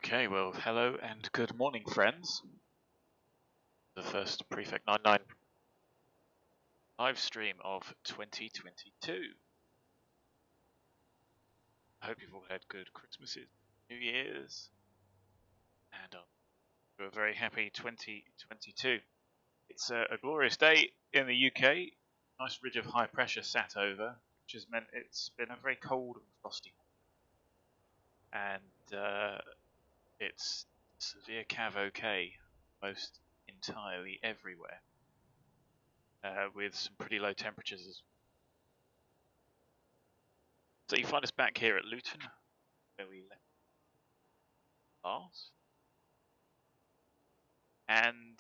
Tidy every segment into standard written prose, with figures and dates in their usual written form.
Okay, well, hello and good morning, friends. The first Prefect 99 live stream of 2022. I hope you've all had good Christmases, New Year's, and a very happy 2022. It's a glorious day in the UK. Nice ridge of high pressure sat over, which has meant it's been a very cold and frosty. And it's severe cav OK most entirely everywhere, with some pretty low temperatures. So you find us back here at Luton, where we left last. And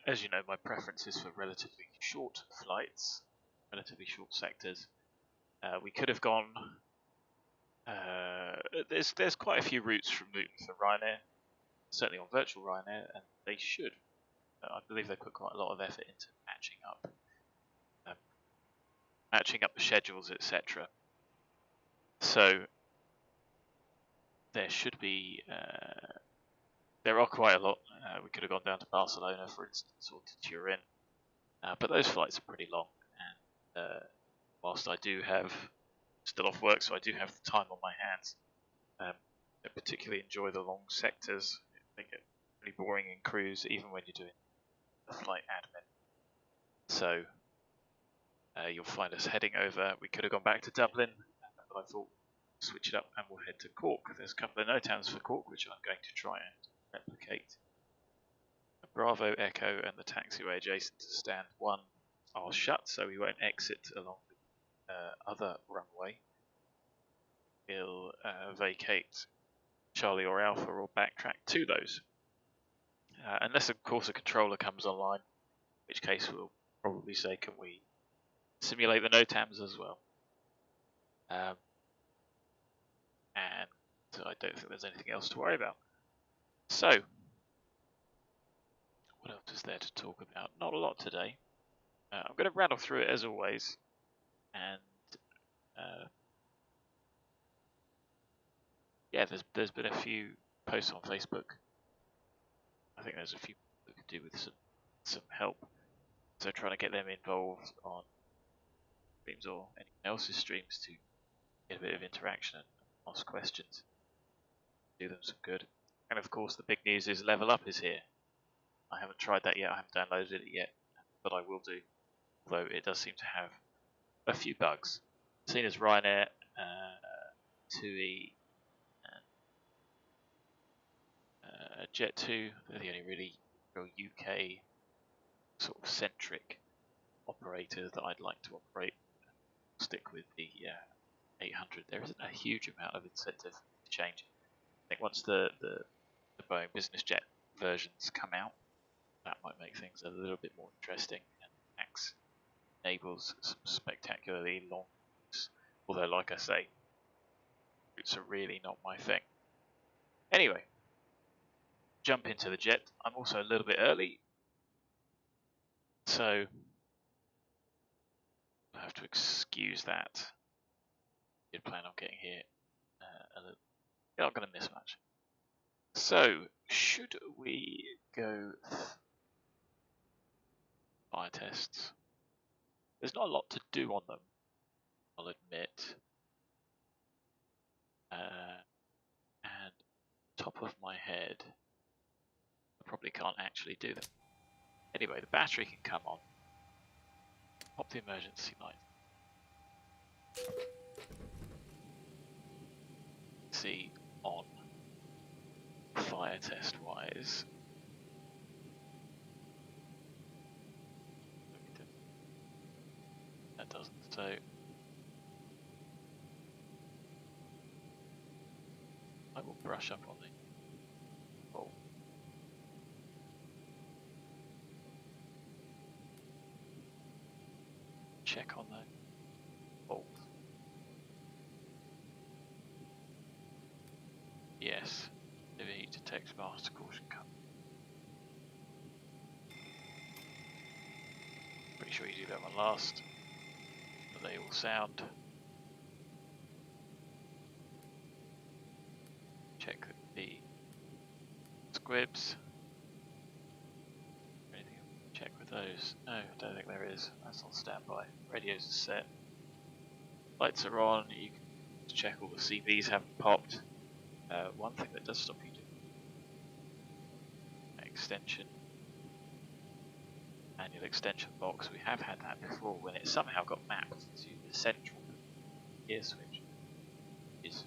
as you know, my preference is for relatively short flights, relatively short sectors. We could have gone. There's quite a few routes from Luton for Ryanair, certainly on virtual Ryanair, and they should. I believe they put quite a lot of effort into matching up the schedules, etc. So there should be. There are quite a lot. We could have gone down to Barcelona, for instance, or to Turin, but those flights are pretty long. And whilst I do have still off work, so I do have the time on my hands, I particularly enjoy the long sectors. They get pretty boring in cruise, even when you're doing the flight admin. So you'll find us heading over. We could have gone back to Dublin, but I thought switch it up and we'll head to Cork. There's a couple of NOTAMs for Cork, which I'm going to try and replicate. Bravo, Echo, and the taxiway adjacent to stand 1 are shut, so we won't exit along the other runway. We'll vacate Charlie or Alpha or backtrack to those. Unless, of course, a controller comes online, in which case we'll probably say, can we simulate the NOTAMs as well? And I don't think there's anything else to worry about. So, what else is there to talk about? Not a lot today. I'm going to rattle through it as always, and yeah, there's been a few posts on Facebook. I think there's a few that could do with some help. So trying to get them involved on streams or anyone else's streams to get a bit of interaction and ask questions, do them some good. And of course, the big news is Level Up is here. I haven't tried that yet. I haven't downloaded it yet, but I will do. Although it does seem to have a few bugs. Seen as Ryanair, TUI, and Jet2, they're the only really real UK sort of centric operators that I'd like to operate. Stick with the 800. There isn't a huge amount of incentive to change. I think once the Boeing business jet versions come out, that might make things a little bit more interesting. And Max enables some spectacularly long routes, although like I say, routes are really not my thing. Anyway, jump into the jet. I'm also a little bit early, so I have to excuse that. I did plan on getting here a little. You're not going to miss much. So, should we go fire tests? There's not a lot to do on them, I'll admit. And top of my head, I probably can't actually do them. Anyway, the battery can come on. Pop the emergency light. See on fire test wise. That doesn't, so I will brush up on the ball. Check on the bolt. Yes, Overheat Test master caution cut. Pretty sure you do that one last, but they all sound. Check the squibs. Anything to check with those? No, I don't think there is. That's on standby. Radios are set. Lights are on. You can check all the CVs haven't popped. One thing that does stop you doing extension, manual extension box. We have had that before when it somehow got mapped to the central gear switch. Is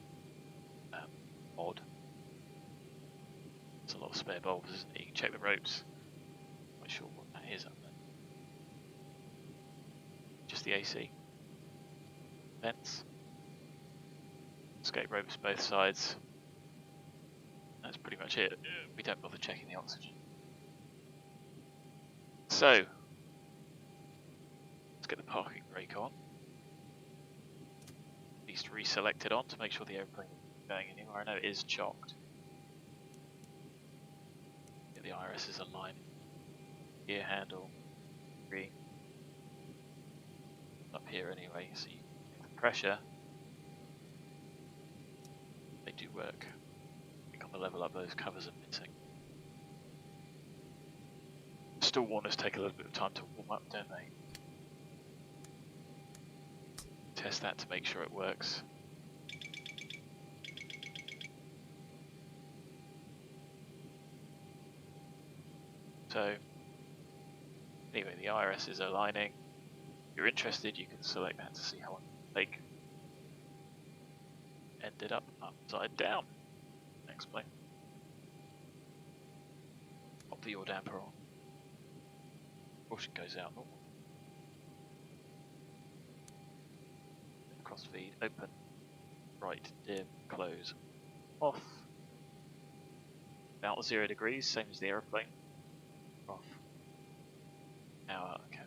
odd. There's a lot of spare bulbs, isn't it? You can check the ropes. Not sure what that is up there. Just the AC. Vents. Escape ropes both sides. That's pretty much it. We don't bother checking the oxygen. So, let's get the parking brake on. At least reselect it on to make sure the airplane isn't going anywhere. I know it is chocked. Get the irises aligned. Gear handle. Green. Up here anyway, so you can get the pressure. They do work. On the level up, those covers are missing. Stall warners take a little bit of time to warm up, don't they? Test that to make sure it works. So, anyway, the IRS is aligning. If you're interested, you can select that to see how long it take. Ended up upside down. Explain. Pop the yaw damper on. Caution goes out. Oh. Cross feed, open, right, dim, close, off. About 0 degrees, same as the aeroplane. Off. Power, okay.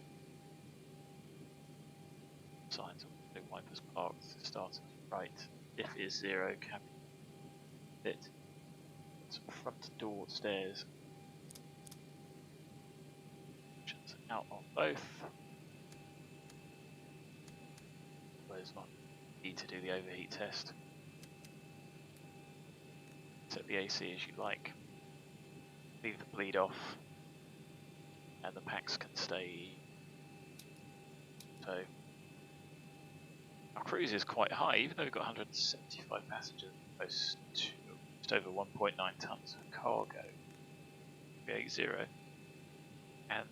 Signs of the wipers parked, starters right. Diff is 0, cabin fit. Front door stairs. Out on both. Close one. Need to do the overheat test. Set the AC as you like. Leave the bleed off. And the packs can stay. So our cruise is quite high, even though we've got 175 passengers, close to just over 1.9 tons of cargo. 380, and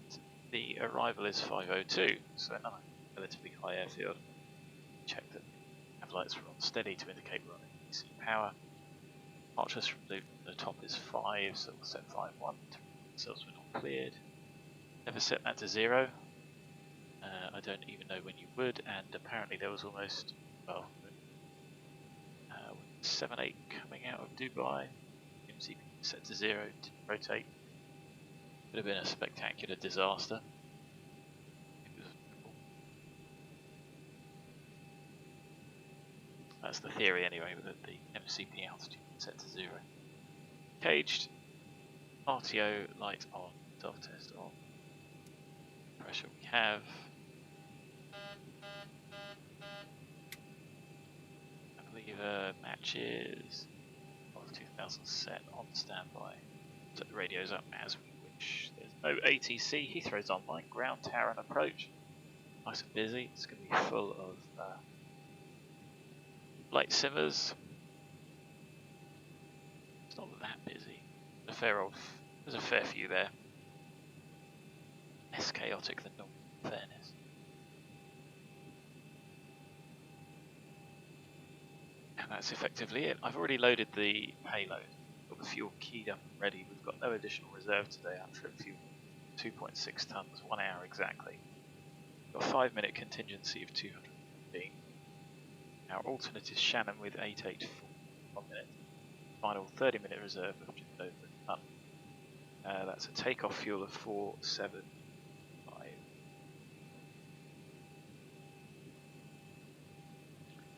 the arrival is 5:02, so another relatively high airfield. Check that have lights are on steady to indicate we're on AC power. Arches from the top is 5, so we'll set 5:1 to ourselves we're not cleared. Never set that to 0. I don't even know when you would, and apparently there was almost, well, 78 coming out of Dubai. MCP set to 0 to rotate. Could have been a spectacular disaster. That's the theory anyway, that the MCP altitude is set to 0. Caged, RTO light on, self-test on. Pressure we have. Lever matches of 2000 set on standby. Set the radios up as we wish. There's no ATC. Heathrow's online. Ground tower and approach. Nice and busy. It's going to be full of light simmers. It's not that busy. There's a fair few there. Less chaotic than normal, in fairness. And that's effectively it. I've already loaded the payload. Got the fuel keyed up and ready. We've got no additional reserve today. I'm trip fuel 2.6 tons, 1 hour exactly. Got a 5-minute contingency of 215. Our alternate is Shannon with 884, 1 minute. Final 30-minute reserve of just over a ton. That's a takeoff fuel of 475.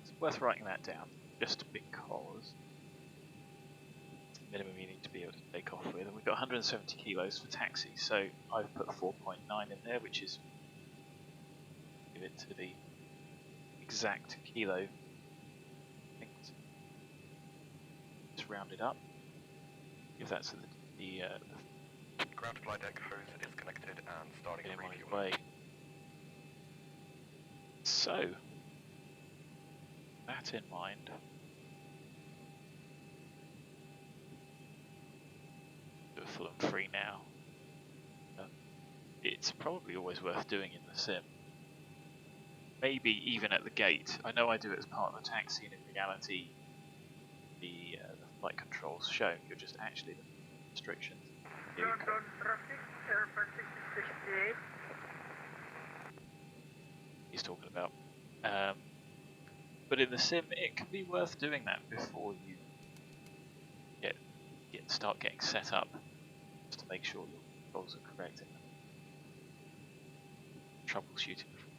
It's worth writing that down, just because it's the minimum you need to be able to take off with. And we've got 170 kilos for taxi, so I've put 4.9 in there, which is, give it to the exact kilo. I think it's rounded up. Give that to the the ground flight deck hose is connected and starting getting refueling. my way. So, that in mind, do a full and free now. It's probably always worth doing in the sim. Maybe even at the gate. I know I do it as part of the taxi, and in reality, the flight controls show you're just actually the restrictions. Here we go. He's talking about. But in the sim, it can be worth doing that before you start getting set up, just to make sure your controls are correct. Troubleshooting before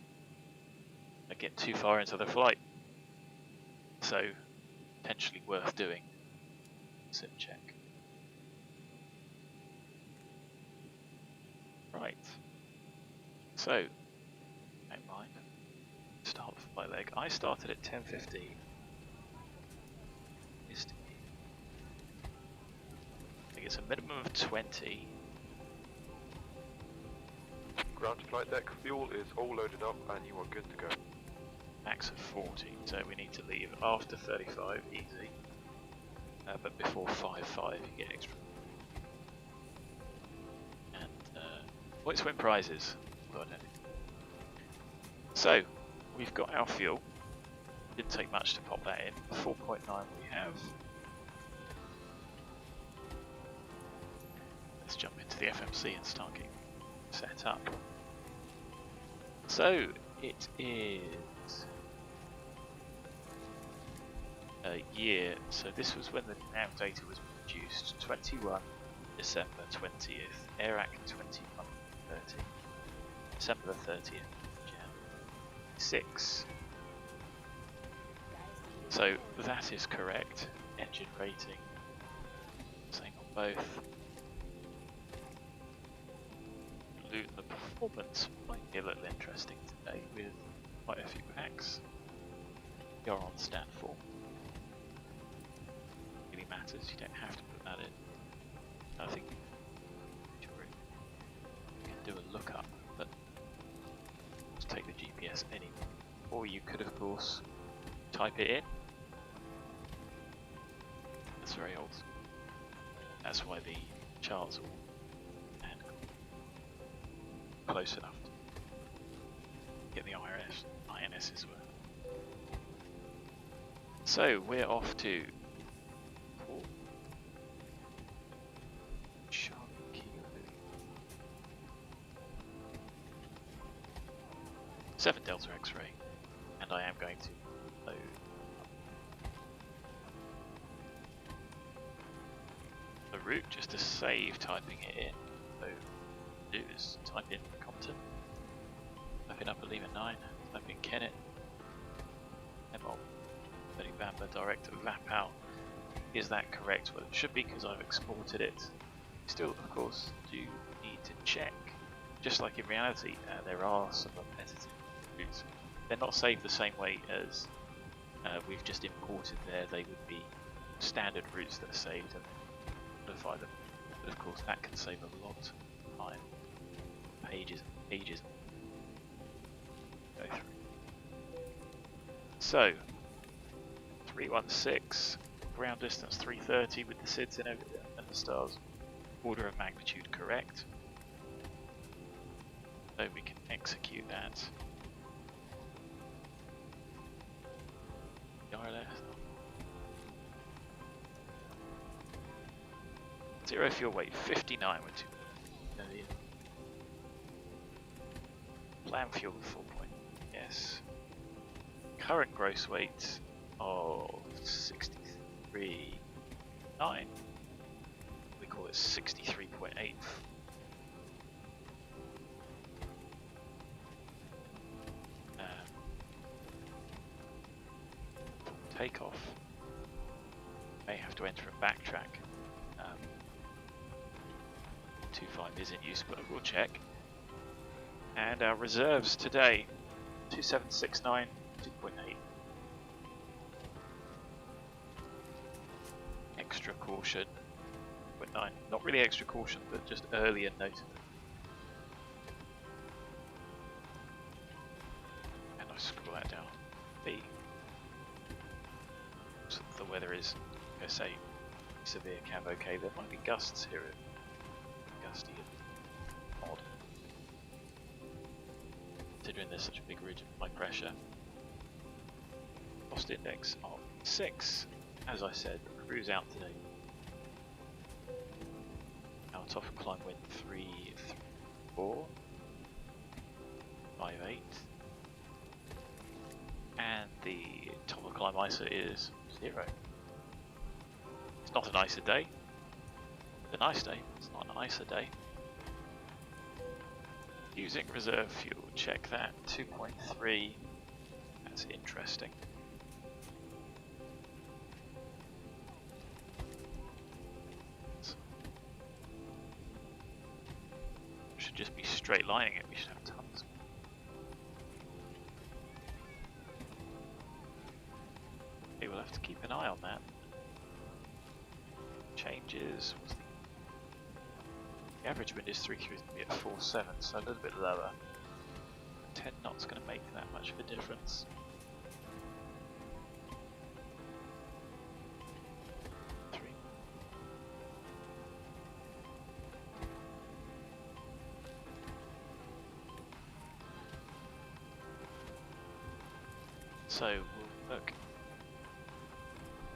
I get too far into the flight. So, potentially worth doing. Sim check. Right. So, don't mind. Start the flight leg. I started at 10:15. I think it's a minimum of 20. Ground flight deck fuel is all loaded up and you are good to go. Max of 40, so we need to leave after 35, easy. But before 5.5 you get extra. And let's win prizes. So, we've got our fuel. Didn't take much to pop that in. 4.9 we have. Let's jump into the FMC and start getting set up. So, it is a year, so this was when the nav data was produced, 21 December 20th, AIRAC 2130, December the 30th, Jan 6. So that is correct. Engine rating, same on both. The performance might be a little interesting today with quite a few packs. You're on stat 4. Really matters, you don't have to put that in. I think you can do a lookup, but just take the GPS anyway. Or you could, of course, type it in. That's very old. That's why the charts are close enough to get the INS as well. So we're off to Cork. 7 Delta X-ray, and I am going to load the route just to save typing it in. So do is type in Compton, type in Upper Lima 9, type in KENET, PEMOB, setting BANBA direct VAPAL. Is that correct? Well, it should be because I've exported it. Still, of course, do need to check. Just like in reality, there are some repetitive routes. They're not saved the same way as we've just imported there. They would be standard routes that are saved and modify them. But of course, that can save a lot of time. Pages and pages. Go through. So, 316, ground distance 330 with the SIDS and the stars. Order of magnitude correct. So we can execute that. Zero fuel weight 59 with 2 million. Plan fuel 4 point. Yes. Current gross weight of 63.9. We call it 63.8. Takeoff. May have to enter a backtrack. 2.5 is in use, but we'll check. And our reserves today, 2769, 2.8. Extra caution. 0.9. Not really extra caution, but just earlier noted. And I scroll that down. B. So the weather is, I'm going to say, severe cav okay. There might be gusts here. Gusty and odd. Considering there's such a big ridge of high pressure. Cost index of 6. As I said, the crew's out today. Our top of climb wind 334, 58, and the top of climb ISO is 0. It's not an ISO day. It's a nice day. It's not an ISO day. Using reserve fuel, check that 2.3. That's interesting. Just be straight lining it, we should have tons. Okay, we'll have to keep an eye on that. Changes. The average wind is 333 at 4.7, so a little bit lower. 10 knots going to make that much of a difference. So we'll look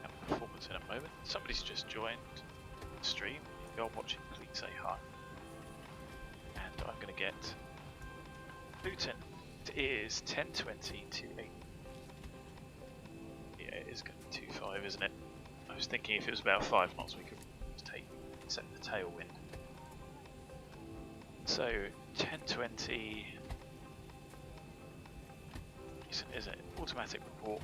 at performance in a moment. Somebody's just joined the stream. If you're watching, please say hi. And I'm going to get Luton. It is 10:20 to 8. Yeah, it is going to be 2.5, isn't it? I was thinking if it was about 5 knots, we could set the tailwind. So 10:20. Is it automatic report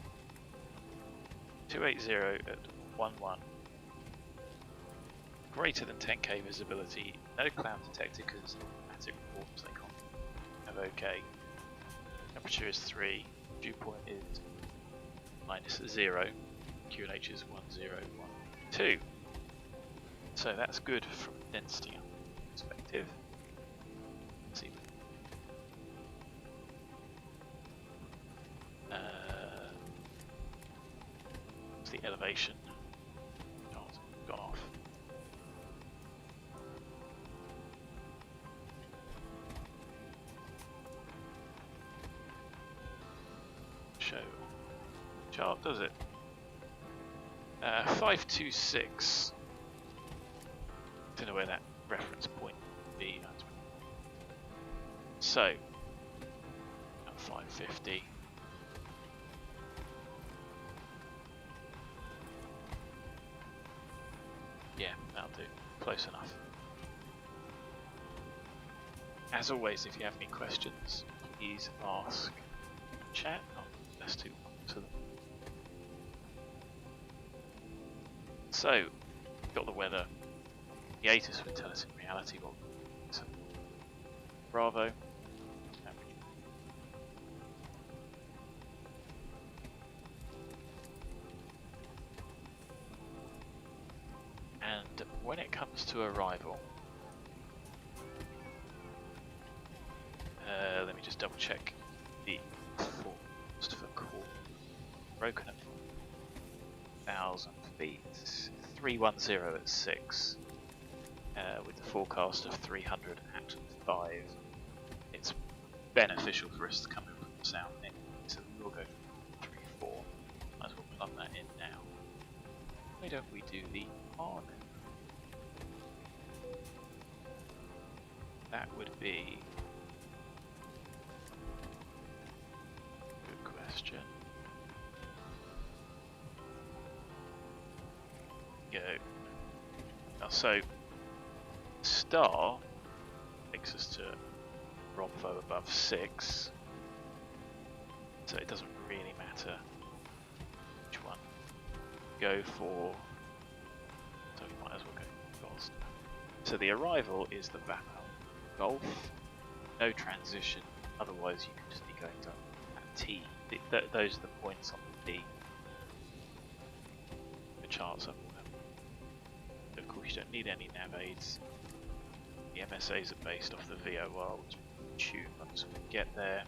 280 at 11, greater than 10k visibility, no cloud detected because automatic reports they can't have okay. Temperature is 3, dew point is -0, QNH is 1012. So that's good from a density perspective. Let's see. The elevation. Oh, it's gone off. Show chart, does it? 526. Don't know where that reference point would be. So, 550. Yeah, that'll do. Close enough. As always, if you have any questions, please ask in chat. Let's do to them. So, we've got the weather. The ATIS would tell us in reality what. So, Bravo. And when it comes to arrival, let me just double check the forecast for Cork. Broken at 1,000 feet, 310 at 6, with the forecast of 300 at 5. It's beneficial for us to come in from the south end, so we'll go for 3-4. Might as well plug that in now. Why don't we do the on? That would be good question. Go. So star takes us to Bravo above 6. So it doesn't really matter which one. Go for. So we might as well go fast. So the arrival is the VAPAL Golf. No transition. Otherwise, you can just be going to T. Those are the points on the D. The charts up. Of course, We don't need any nav aids. The MSAs are based off the VOR, which we tune once we get there.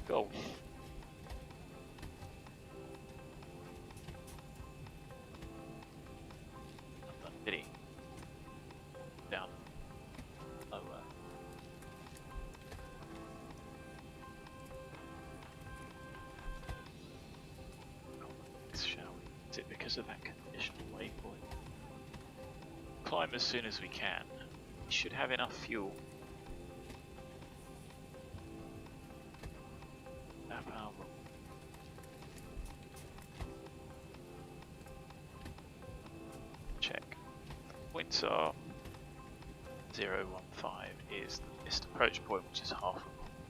Golf. Did he? Down. Lower. Shall we? Is it because of that conditional waypoint? Climb as soon as we can. We should have enough fuel. VAPAL. Check. Points are 0, 1, 5 is the missed approach point, which is half of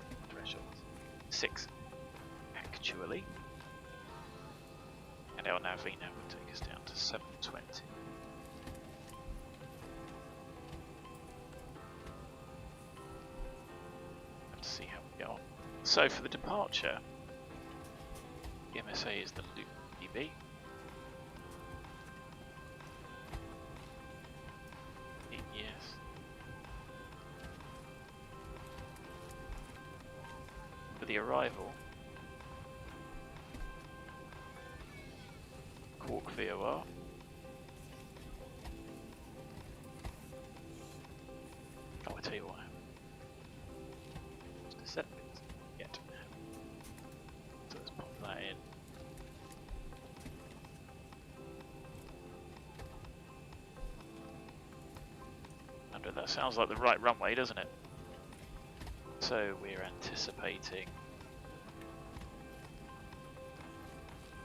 the threshold. 6 actually. And our nav VNAV will take us down to 720. Let's see how we get on. So for the departure, the MSA is the loop DB. Yes. For the arrival, Cork VOR. Oh, I tell you what. Just a set bit yet. So let's pop that in. That sounds like the right runway, doesn't it? So we're anticipating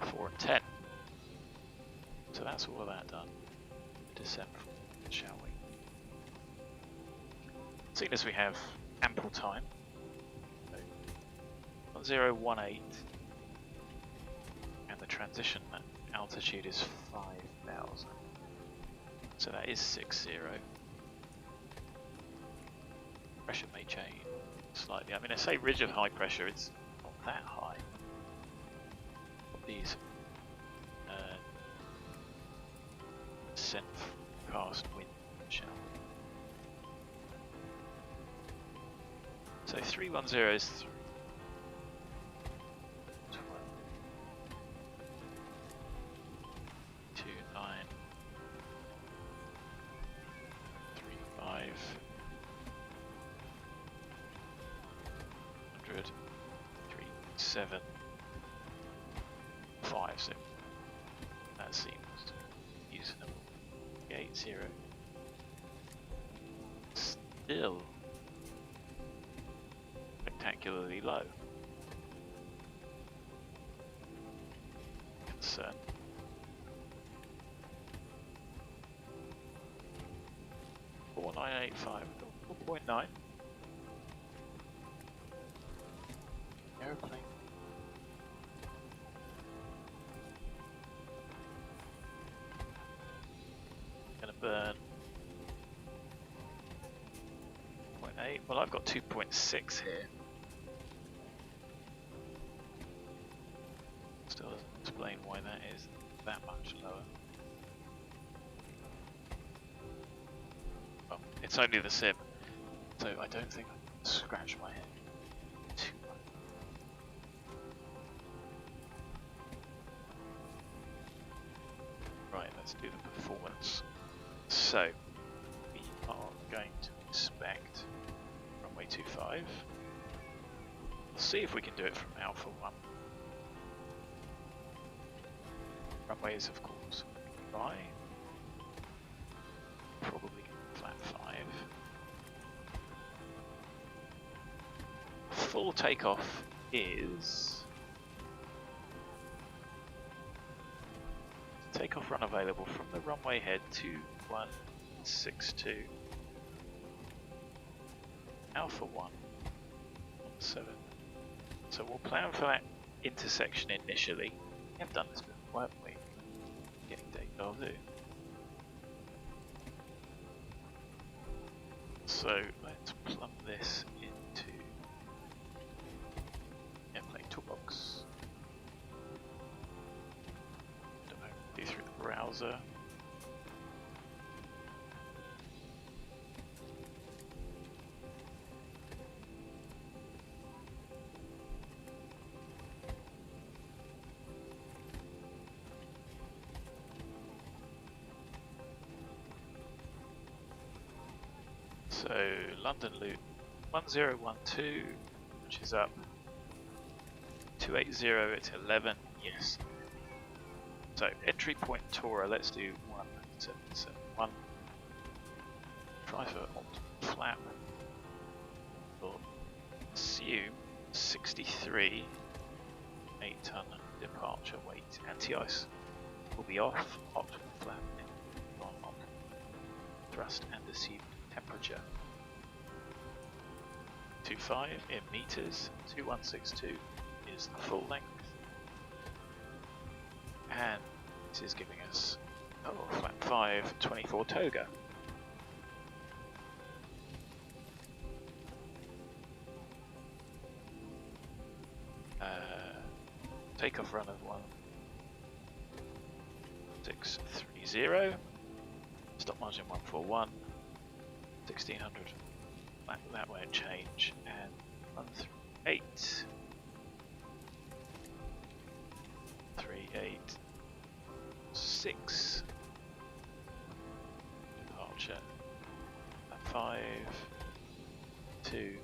4 and 10. So that's all of that done. Descent, shall we? Seeing as we have ample time. 1018 and the transition altitude is 5,000. So that is 60. Pressure may change slightly. I mean, I say ridge of high pressure, it's not that high. These descent past wind, shall we? So 310 is 29, 35. 3, 7, 5, so that seems reasonable. 80. Still spectacularly low. Concern. $4,985, 4.9. Airplane. Gonna burn 0.8. Well, I've got 2.6 here. Still doesn't explain why that is that much lower. Well, it's only the sim, so I don't think I can scratch my head too much. Right, let's do the performance. So, we are going to inspect runway 25. We'll see if we can do it from Alpha 1. Runway is, of course, by probably flat 5. Full takeoff is takeoff run available from the runway head 2162 Alpha 1 7. So we'll plan for that intersection initially. We have done this before, haven't we? Getting deja vu. So let's plumb this into airplane toolbox. Don't know, do through the browser. browser. So London loot 1012, which is up. 280, it's 11, yes. So entry point Tora, let's do 1771. Try for optimal flap. We'll assume 63 8-ton departure weight. Anti-ice will be off. Optimal flap on optimal thrust and assumed temperature. 25 in meters. 2162 is the full length. And this is giving us flap 5, 24 toga. Takeoff run of 1630. Stop margin 141. 1600. That won't change. And 138. 386. Departure. 5, 2.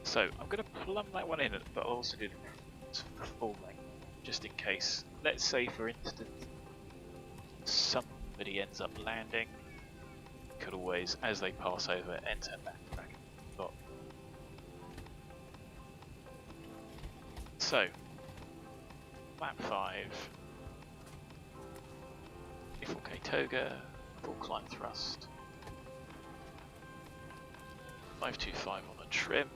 So I'm going to plumb that one in, but I'll also do the full length, just in case. Let's say, for instance, somebody ends up landing. Could always, as they pass over, enter that bracket. So, flap 5, 24k toga, full climb thrust, 525 on the trim,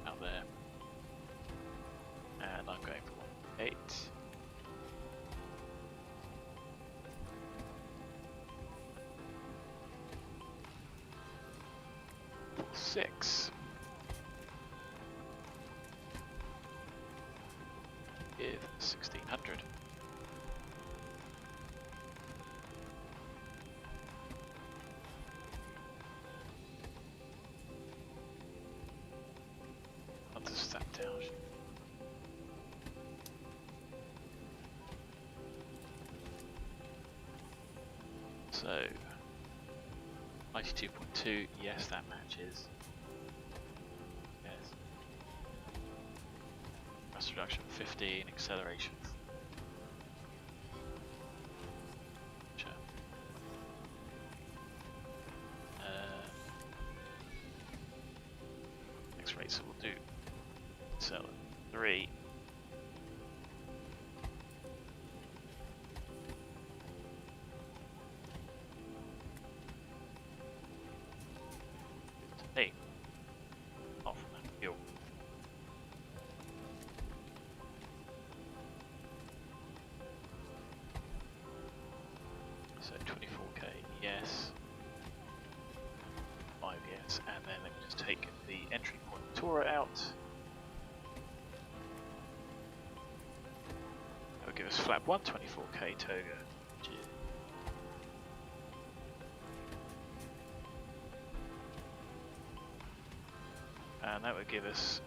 out there, and I'm going for 8. Six. With 1600. I'll just that down. So 92.2, yes, that matches. Yes. Thrust reduction 15, acceleration. Sure. Next race we'll do. So 3. Hey, off fuel. So 24k, yes. 5 yes, and then let me just take the entry point Tora out. That will give us flap 124k toga. And that would give us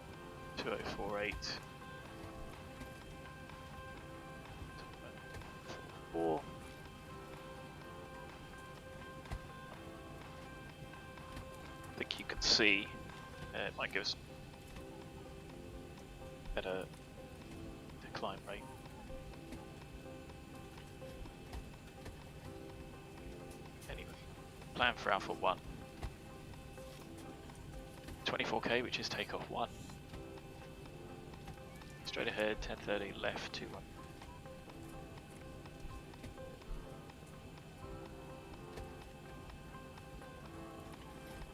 2048. 4. I think you can see it might give us better decline rate. Anyway, plan for Alpha 1. 24k, which is takeoff 1. Straight ahead, 1030, left 21.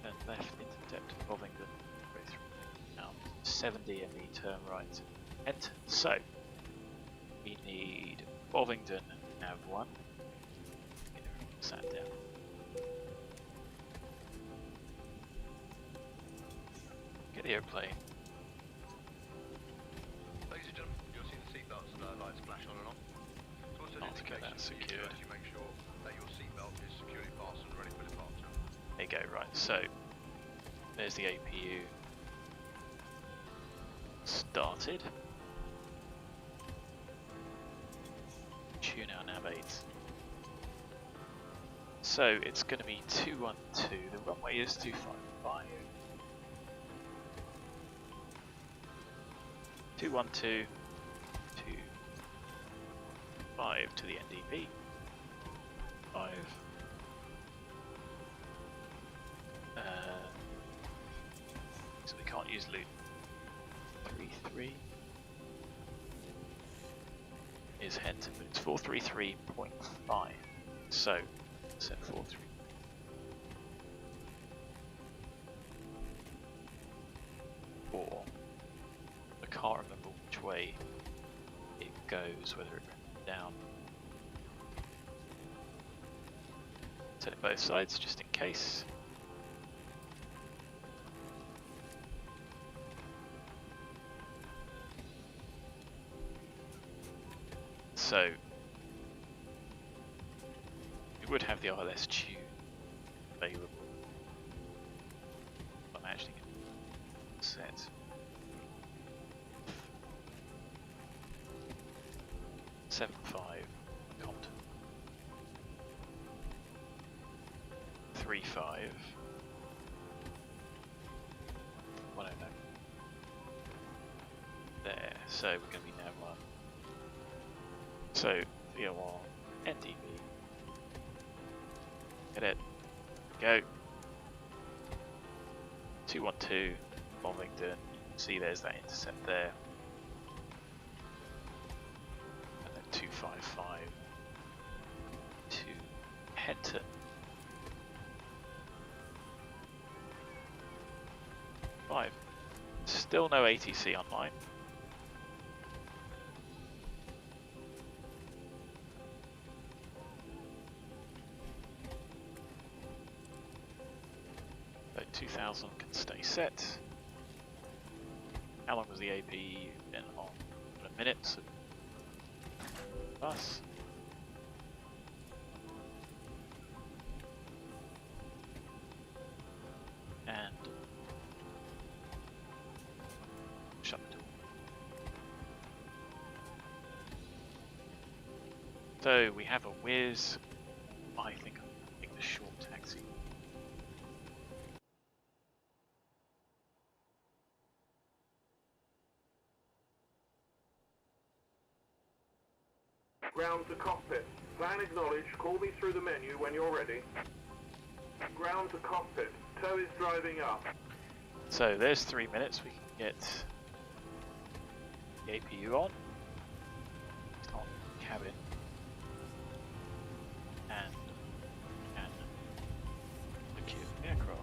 Then left intercept Bovingdon, go through. Now 70 ME, turn right, enter. So we need Bovingdon nav 1. Get everything sat down. Get the airplane. Ladies and gentlemen, you'll see the seatbelts lights flash on and off. not to get that secured. You make sure that your seatbelt is securely fastened and ready for departure. There you go, right, so there's the APU started. Tune our nav 8. So it's going to be 212, the runway is 255. 212, 25 to the NDP. 5. So we can't use loot. 33 is Henton, but it's 433.5. So set 43. Or I can't remember which way it goes, whether it goes down. Set it both sides just in case. So we would have the RLS tune available. I'm actually going to set 7.5 Compton 3.5 109 there. So we're going to be nav 1. So VOR NDB. Get it. Go. 212 Bollington. See there's that intercept there. And then 255 to Henton. Five. Still no ATC online. So 2000 can stay set. How long was the AP been on? A minute. So plus. And shut the door. So we have a whiz. I think I'll take the short taxi. Ground to cockpit. Plan acknowledged. Call me through the menu when you're ready. Ground to cockpit. Tow is driving up. So there's 3 minutes. We can get the APU on cabin, and secure the aircraft.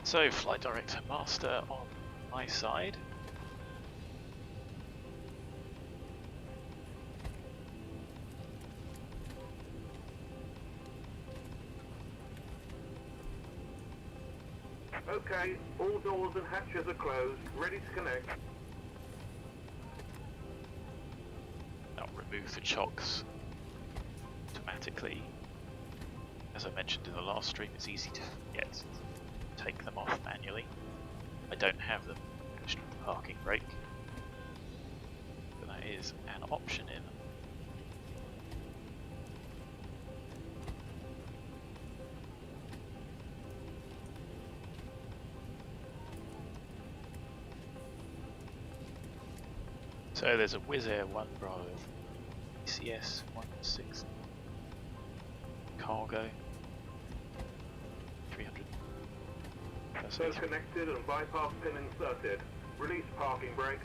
So, Flight Director Master on my side. Okay, all doors and hatches are closed. Ready to connect. Now remove the chocks automatically. As I mentioned in the last stream, it's easy to forget. Take them off manually. I don't have them finished with the parking brake, but that is an option in. So there's a Wizz Air 1 Bravo ECS 16 cargo 300. So connected and bypass pin inserted. Release parking brake.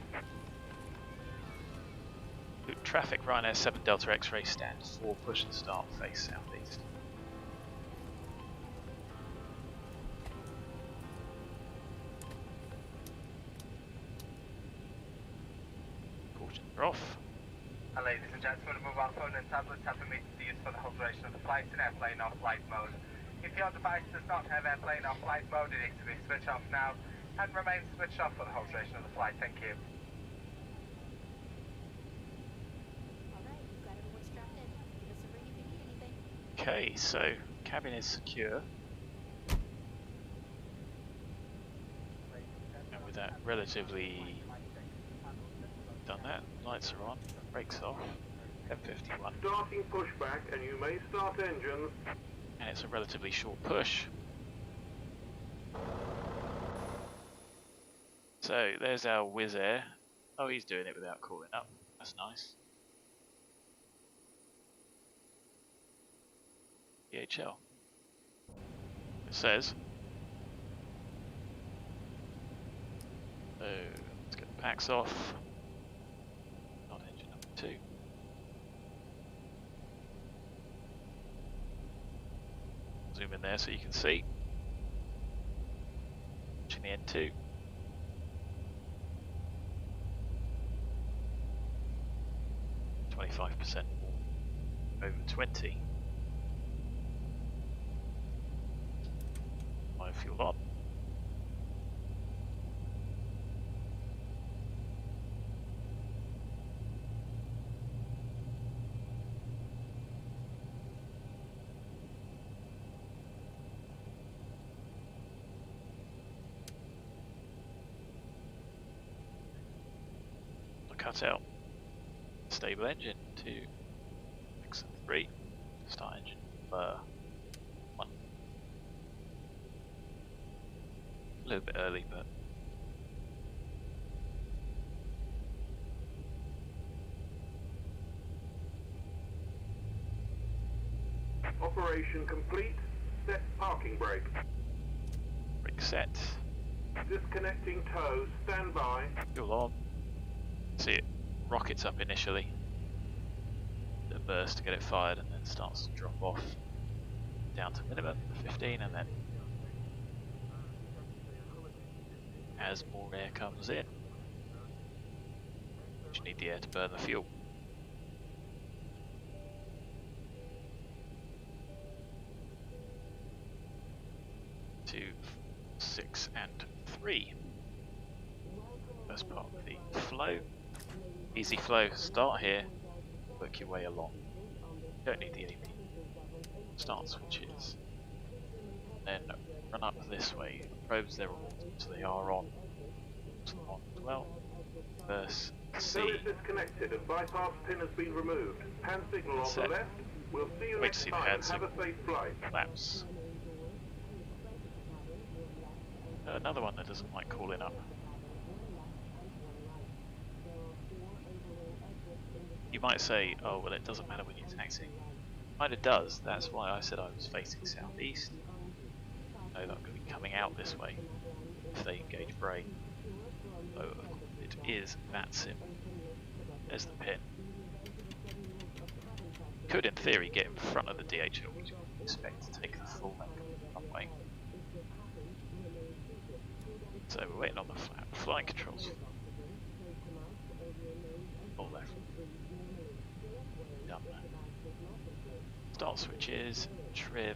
Traffic Ryanair 7 Delta X-ray stand 4, push and start, face southeast. We're off. And ladies and gentlemen, mobile phone and tablets have been made to use for the whole duration of the flight in airplane or flight mode. If your device does not have airplane or flight mode, it needs to be switched off now and remain switched off for the whole duration of the flight. Thank you. Alright, we've got everyone strapped in. Give us a ring if you need anything. Okay, so cabin is secure. And with that relatively done that, lights are on, brakes off, F51. Starting pushback, and you may start engines. And it's a relatively short push. So there's our Wizz Air. Oh, he's doing it without calling up. That's nice. DHL. It says. So let's get the packs off. Not engine number 2. Zoom in there so you can see. Watching the N2. %, over 20. Fuel on. Cut out. Stable engine 2, 6 and 3. Start engine 1. A little bit early, but Operation complete. Set parking brake. brake set. Disconnecting tow. Stand by. Fuel on. See it rockets up initially. The burst to get it fired, and then starts to drop off down to minimum 15, and then as more air comes in, you need the air to burn the fuel. To 6 and 3. First part of the flow. Easy flow. Start here, work your way along. Don't need the AP. Start switches. Then run up this way. The probes, they're all, so they are on. On as well. Verse C. Tow is disconnected and bypass pin has been removed. Hand signal on Set. the left. We'll see you Wait next to see the time. hand Have a safe flight. Laps. Another one that doesn't like calling up. You might say, oh well, it doesn't matter when you're taxiing. Kind of does. That's why I said I was facing southeast. I know that I'm going to be coming out this way if they engage brake. So it is VATSIM. There's the pin. Could, in theory, get in front of the DHL, which you would expect to take the full length of the runway. So we're waiting on the flying controls. All left. Done. Start switches, trim,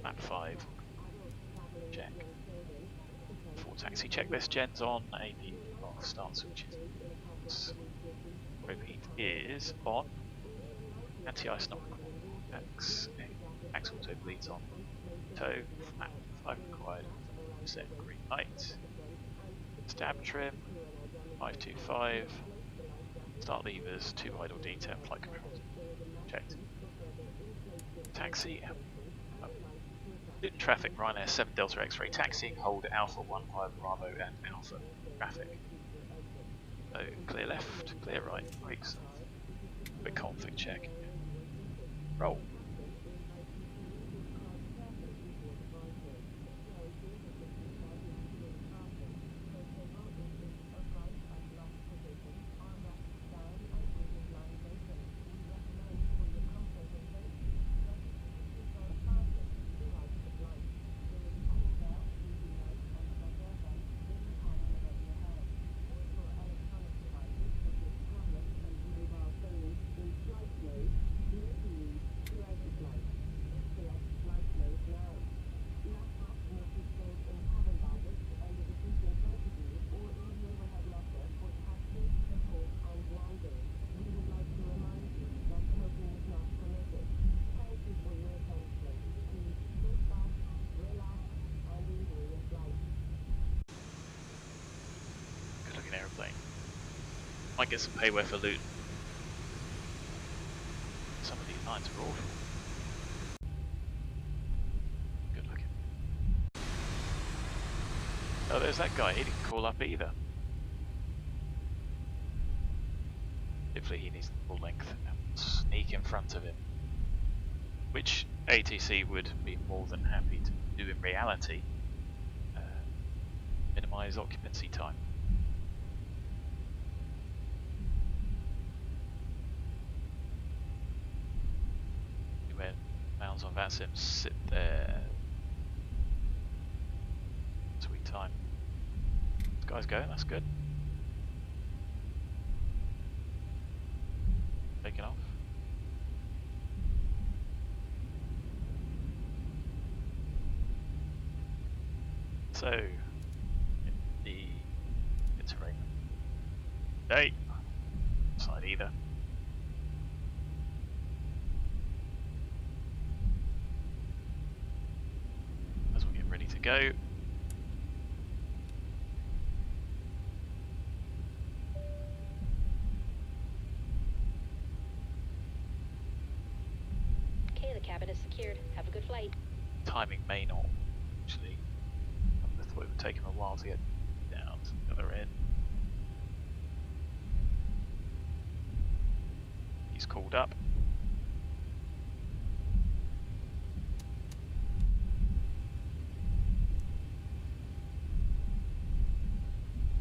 map 5, check. Full taxi checklist, gens on, AP off, start switches. Overheat is on. Anti-ice knock, axle toe bleeds on. Tow, map 5 required, set green light. Stab trim, 525. Start levers, 2 idle D10, flight controls. Checked. Taxi. Traffic, Ryanair 7 Delta X-ray taxiing, hold Alpha 15 Bravo and Alpha traffic. So clear left, clear right, brakes. Quick config check. Roll. Might get some payware for loot. Some of these lines are awful. Good looking. Oh, there's that guy. He didn't call up either. Hopefully he needs the full length and sneak in front of him. Which ATC would be more than happy to do in reality. Minimize occupancy time. When mounts on VATSIM sit there. Sweet time. This guy's going, that's good. Taking off. So, the terrain. Hey! Side either. As we get ready to go. Okay, the cabin is secured. Have a good flight. Timing may not actually. I thought it would take him a while to get down to the other end. He's called up.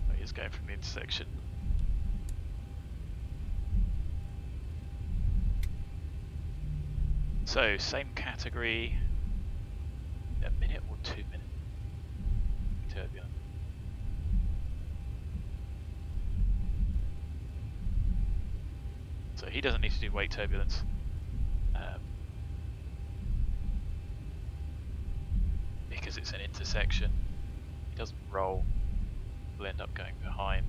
Oh, he's going from the intersection. So, same category. A minute or 2 minutes? Turbulent. So he doesn't need to do wake turbulence. Because it's an intersection. He doesn't roll. He'll end up going behind.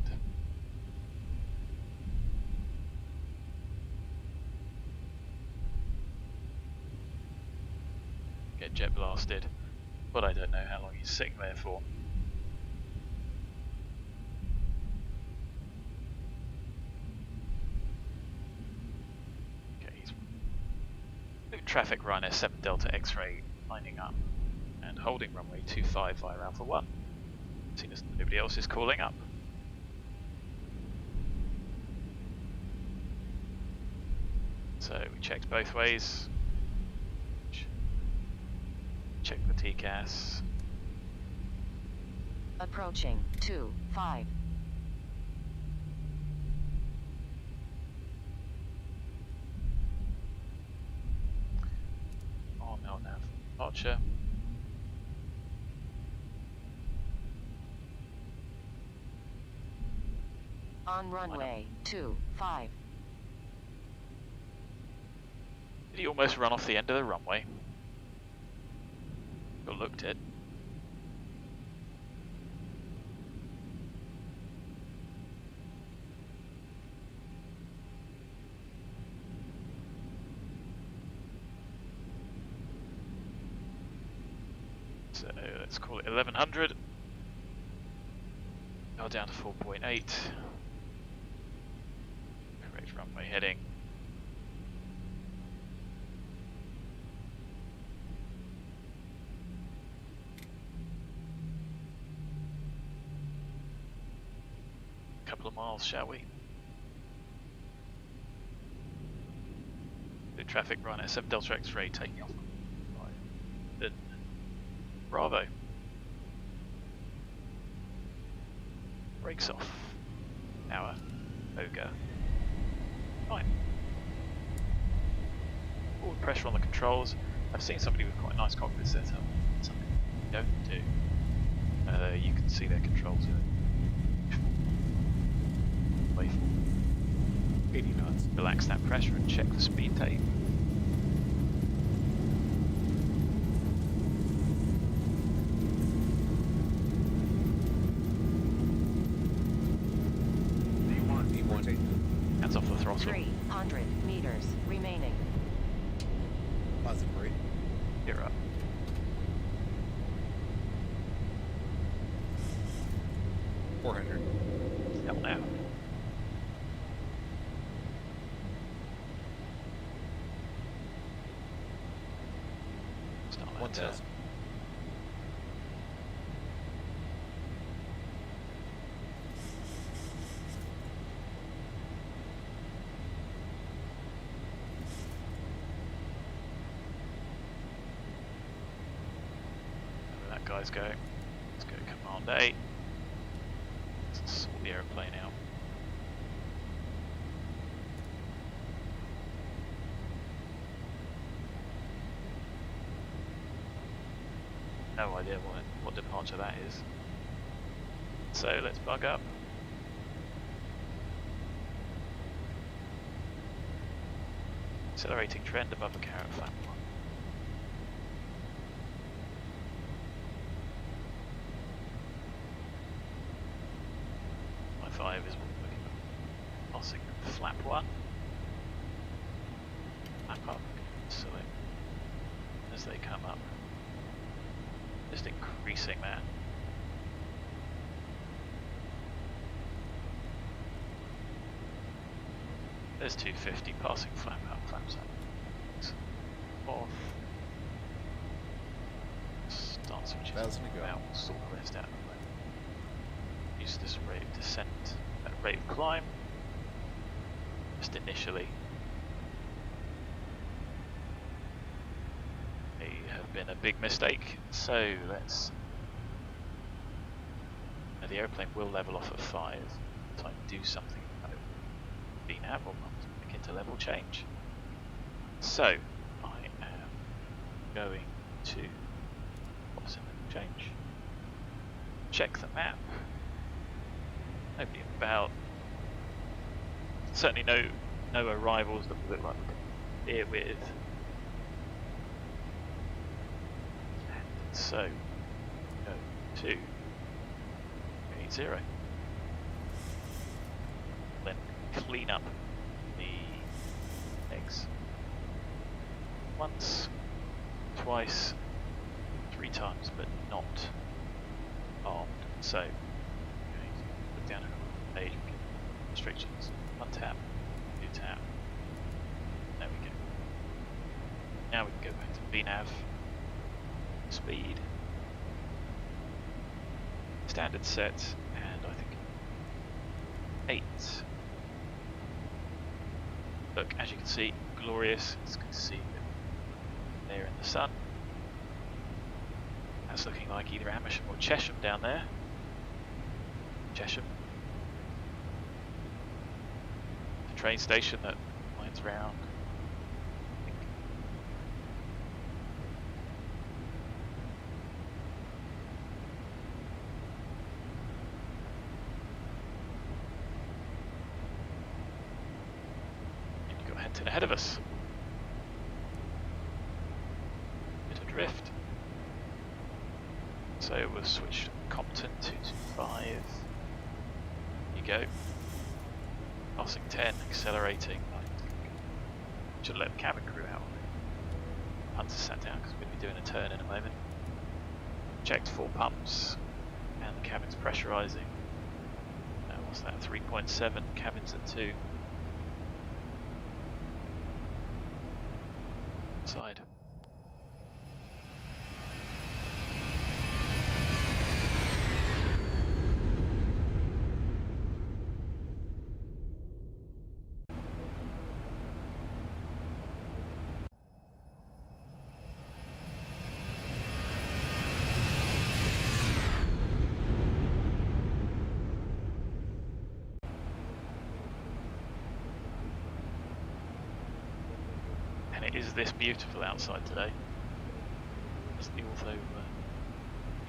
Get jet blasted. But I don't know how long he's sitting there for. Okay, he's traffic runner 7 Delta X-ray lining up and holding runway 25 via Alpha 1. Seeing as nobody else is calling up. So we checked both ways. Check the TCAS. Approaching 2-5. On now, departure. On runway 25. Did he almost run off the end of the runway? Got looked at. So let's call it 1100. Now down to 4.8. Correct runway heading. Couple of miles, shall we? The traffic runner 7 Delta X-ray taking off. Right. Bravo. Brakes off. Hour. Ogre. Fine. Forward pressure on the controls. I've seen somebody with quite a nice cockpit setup. Something you don't do. You can see their controls are way forward. Really nice. Relax that pressure and check the speed tape. Hands off the throttle. 300 meters remaining. Positive rate. You're up. $400. Hell now. 1000. Where that guy's going. Let's go Command A. Let's sort the aeroplane out. No idea what departure that is. So let's bug up. Accelerating trend above the carrot flap. My 5 is looking at passing flap 1. Flap up, select as they come up. Just increasing that. There's 250 passing flap up, flaps up. Off. Start switching 1000 to go. out, sort the rest out of the way. Use this rate of descent, rate of climb. Just initially. Been a big mistake, so let's the airplane will level off at 5. Time to do something about it. VNAV will begin to level change. So I am going to what's in level change? Check the map. Nobody about. Certainly no arrivals that look like we're here with. So, go to 80. Then clean up the eggs. Once, twice, 3 times, but not armed. So, look down at the page, restrictions. 1 tap, 2 tap. There we go. Now we can go back to VNAV. Speed, standard set, and I think 8. Look, as you can see, glorious. As you can see there in the sun. That's looking like either Amersham or Chesham down there. Chesham. The train station that winds round. Ahead of us. Bit of drift. So we'll switch to Compton 225. Here you go. Passing 10, accelerating. Should let the cabin crew out. Hunter sat down because we'll be doing a turn in a moment. Checked 4 pumps and the cabin's pressurizing. What's that? 3.7, cabin's at 2. Side. It is this beautiful outside today. There's the Ortho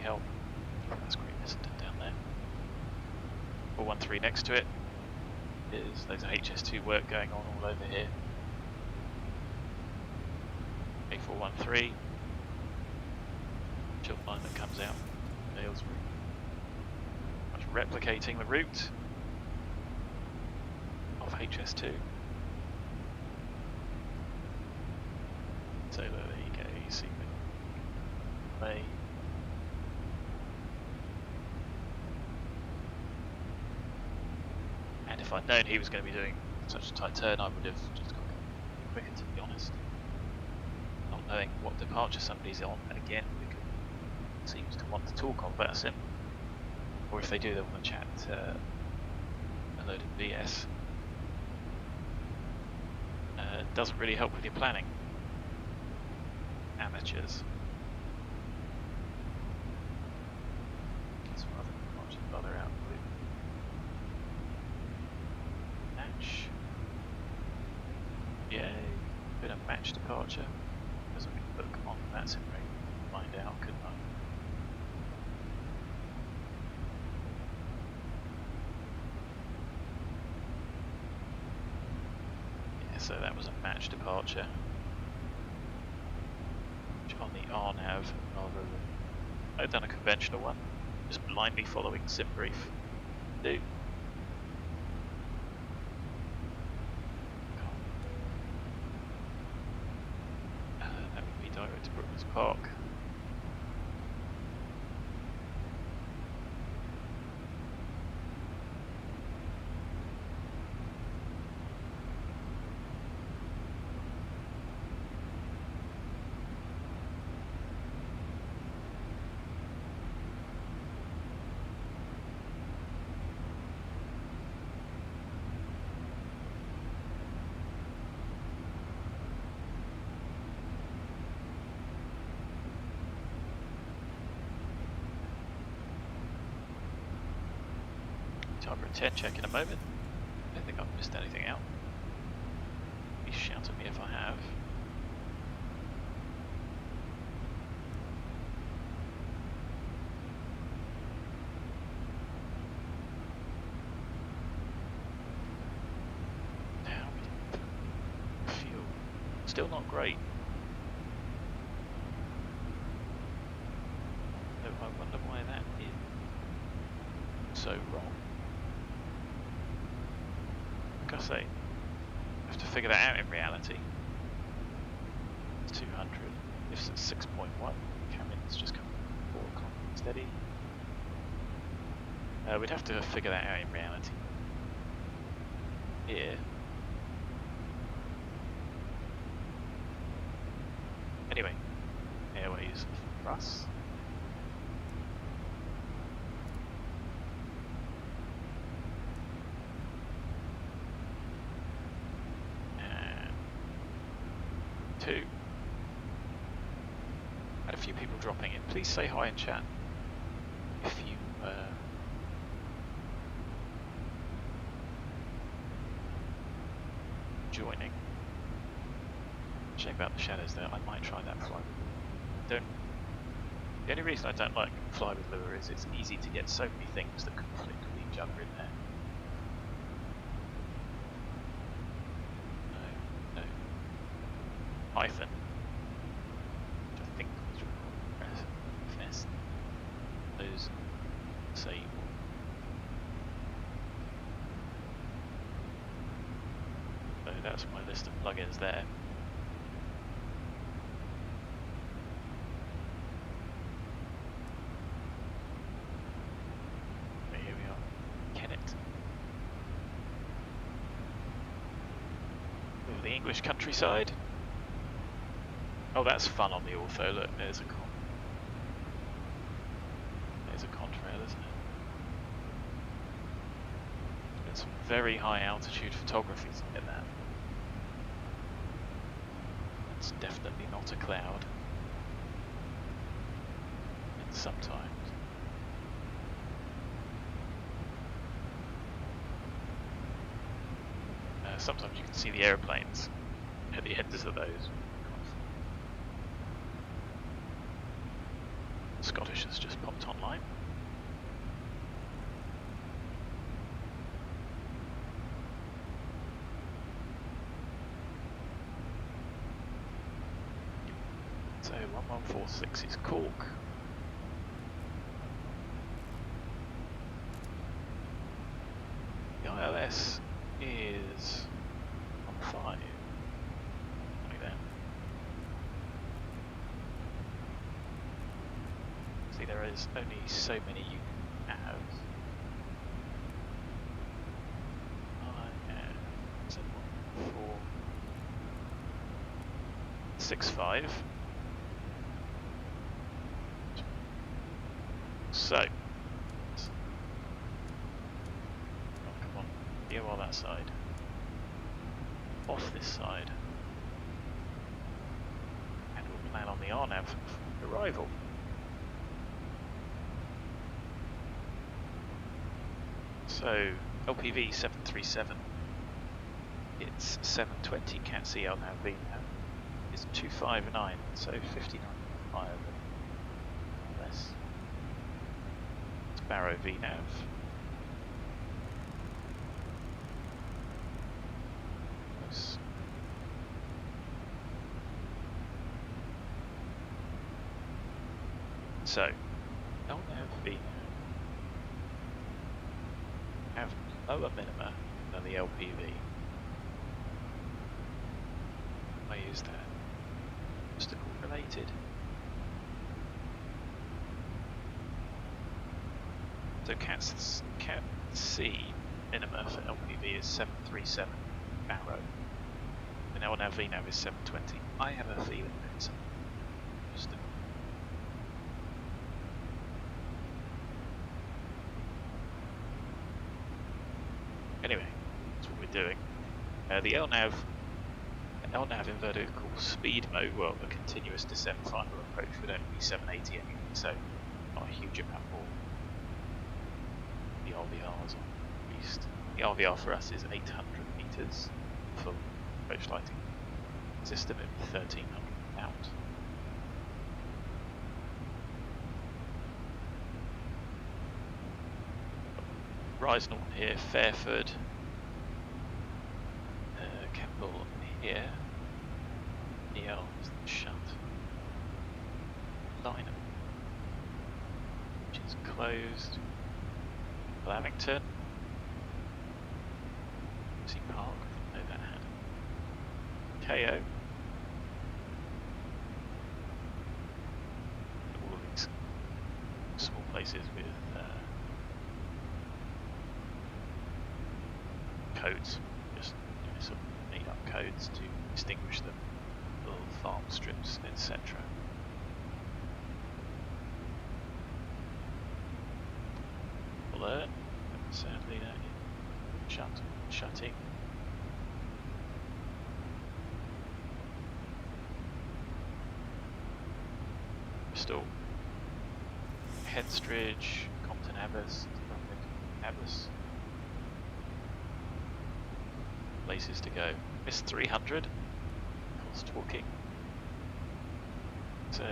help. That's Great Essendon down there. 413 next to it. There's a HS2 work going on all over here. A413. Chill line that comes out. Aylesbury. Much replicating the route of HS2. So there you go, you see play. And if I'd known he was going to be doing such a tight turn, I would have just got quicker, to be honest. Not knowing what departure somebody's on, and again, because it seems to want to talk on VATSIM, or if they do, they want to chat a load of BS. Doesn't really help with your planning. Amateurs. Some other departures bother out with. Match. Yay. Bit of match departure. Because I could look on VATSIM ring and find out, couldn't I? So that was a match departure, which on the ARNAV rather than I've done a conventional one, just blindly following sim brief. Do. That would be direct to Brooklands Park. Target 10 check in a moment. I don't think I've missed anything out. Please shout at me if I have. Now we feel still not great. So I wonder why that is so wrong. Like I say, I have to figure that out in reality. It's 200. If it's 6.1, Cameron's just coming 4 o'clock steady. We'd have to figure that out in reality. Here. Anyway, airways for us. Had a few people dropping in. Please say hi in chat if you joining. Shame about the shadows there. I might try that fly. The only reason I don't like fly with lure is it's easy to get so many things that conflict with each other in there. No. Python. Which I think was Fest. Those say. So that's my list of plugins there. Here we are. KENET. Over the English countryside. Oh, that's fun on the Ortho. Look, there's a contrail, isn't it? It's some very high altitude photography to get that. It's definitely not a cloud. And sometimes. Sometimes you can see the airplanes at the ends of those. Scottish has just popped online. So 1146 is Cork. The ILS is on 5. Like that. See, there is only so many you can have. 4, 6, 5. So, oh, come on, go on that side, off this side, and we'll land on the RNAV arrival. So, LPV 737, it's 720, can't see RNAV VNAV, it's 259, so 59 higher than less. It's Barrow VNAV. Close. So, LNAV VNAV have lower minima than the LPV. Why is that? Obstacle related. So cat C minima for LPV is 737 Barrow, and LNAV VNAV is 720. I have a feeling it's just anyway, that's what we're doing. The LNAV in vertical speed mode, well, a continuous descent final approach would only be 780 anyway, so not a huge amount more. The RVRs are increased. The RVR for us is 800 meters, full approach lighting system at 1300 out. Rise Norton here, Fairford, Campbell here, EL is shut, Lynham, which is closed, Lamington, see Park, didn't know that had, KO, all of these small places with codes, just sort of made up codes to distinguish them, little farm strips, etc. Alert, sadly that shutting. Bristol, Henstridge, Compton Abbas, Abbas. Places to go. Miss 300, cost talking. So,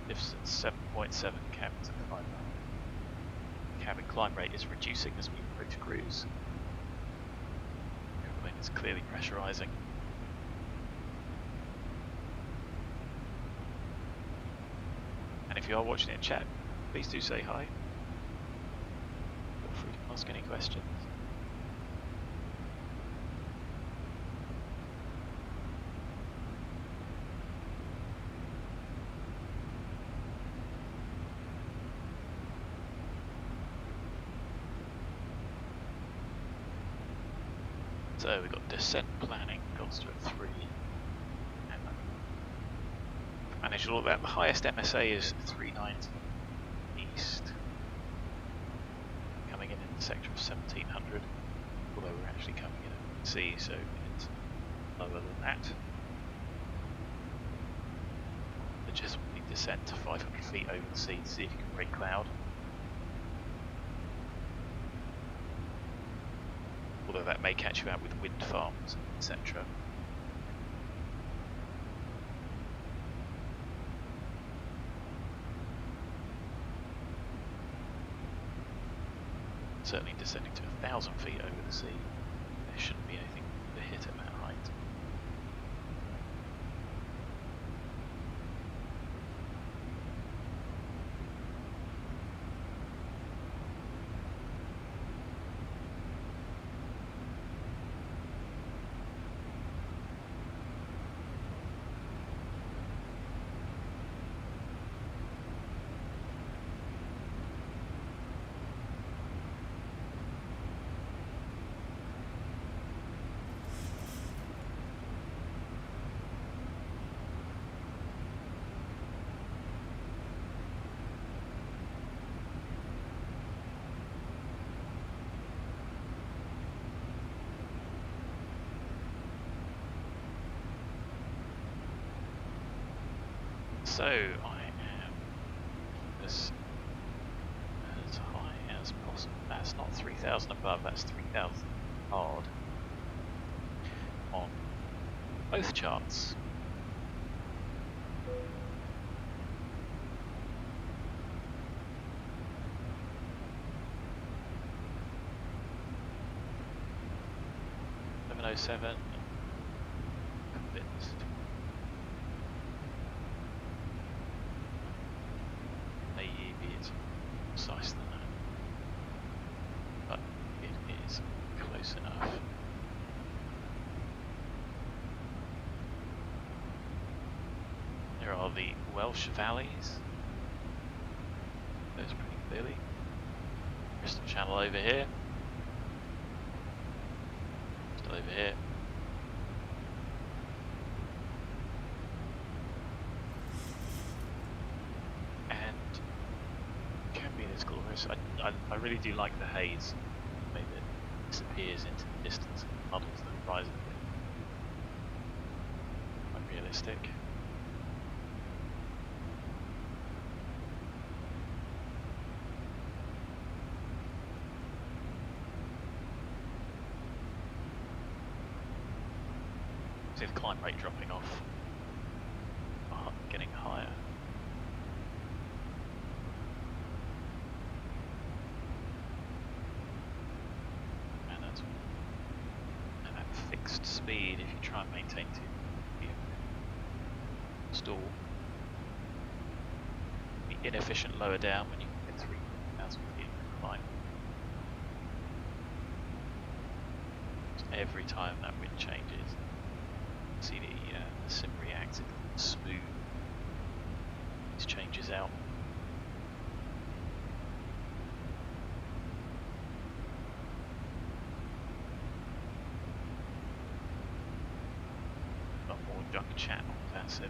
lifts at 7.7, cabins at 5. Cabin climb rate is reducing as we approach cruise. Airplane is clearly pressurizing. And if you are watching it in chat, please do say hi. Feel free to ask any questions. So we've got descent planning, cost at 3. And managed all of that. The highest MSA is 390 east. Coming in the sector of 1700, although we're actually coming in at sea, so it's lower than that. The just need descent to 500 feet over the sea to see if you can break cloud. Although that may catch you out with wind farms, etc. Certainly descending to 1,000 feet over the sea, there shouldn't be anything to hit at that height. So I am as high as possible. That's not 3,000 above, that's 3,000 hard on both charts. Seven. Convinced. Maybe it's precise than that, but it is close enough. There are the Welsh valleys. Those pretty clearly. Crystal Channel over here. Still over here. And can be this glorious. I really do like the haze. Maybe it disappears into the distance and muddles the horizon a bit. Quite realistic. See the climb rate dropping off, getting higher. And that's at that fixed speed. If you try and maintain to stall, be inefficient lower down when you get 3,000 feet of climb. Every time that wind changes, see the sim reacts smooth. These changes out. Not more junk chat on VATSIM.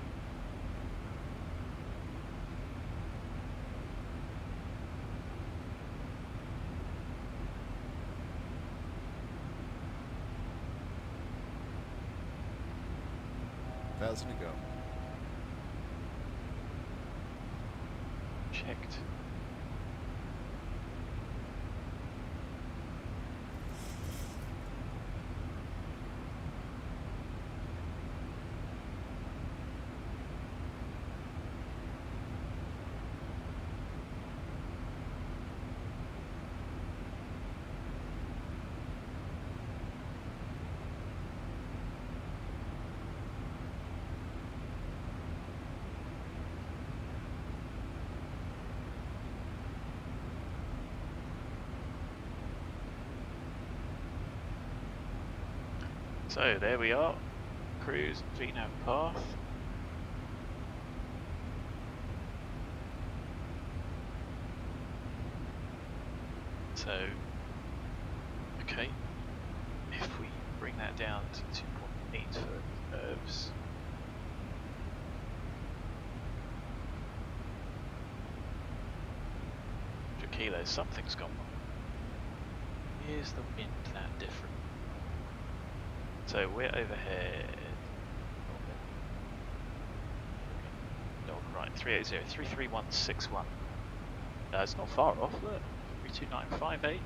Thousand to go. Checked. So there we are, cruise VNAV path. So, okay, if we bring that down to 2.8 for curves, kilos, something's gone wrong. Is the wind that different? So we're overhead. Dog right, 380, 33161. It's not far off, look. 32958.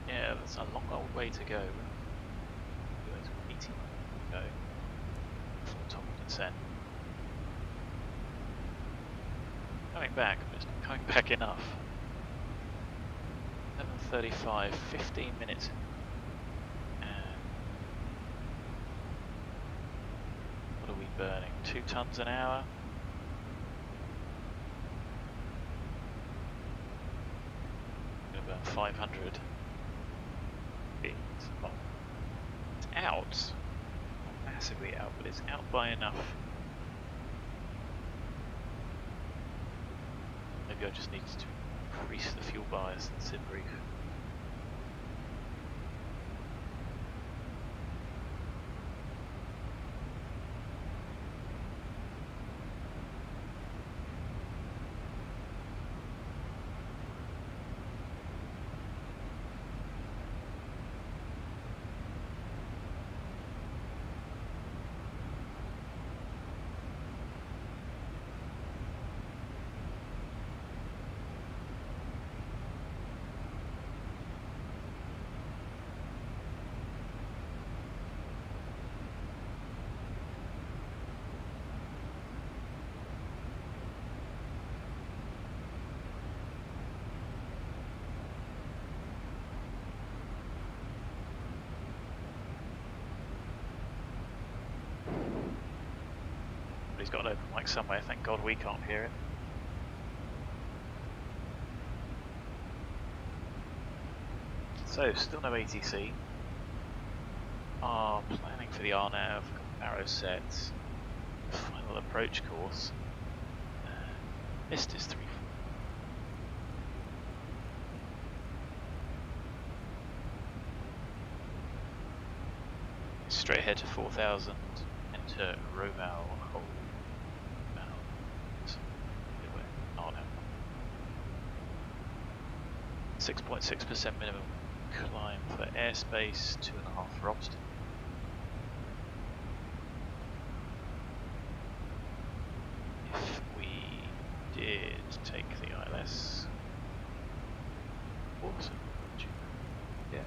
Yeah, that's a long old way to go. 80 to go before top of descent. Coming back, but it's not coming back enough. 35, 15 minutes. And what are we burning? 2 tons an hour? I'm going to burn 500 feet. Well, it's out. Not massively out, but it's out by enough. Maybe I just need to increase the fuel bias and sim brief. He's got an open mic somewhere, thank God we can't hear it. So, still no ATC. Are planning for the RNAV, arrow sets, final approach course. Missed his 3. Straight ahead to 4,000, enter Roval hold. 6.6% minimum climb for airspace, 2.5 for obstacle. If we did take the ILS, awesome. Yeah.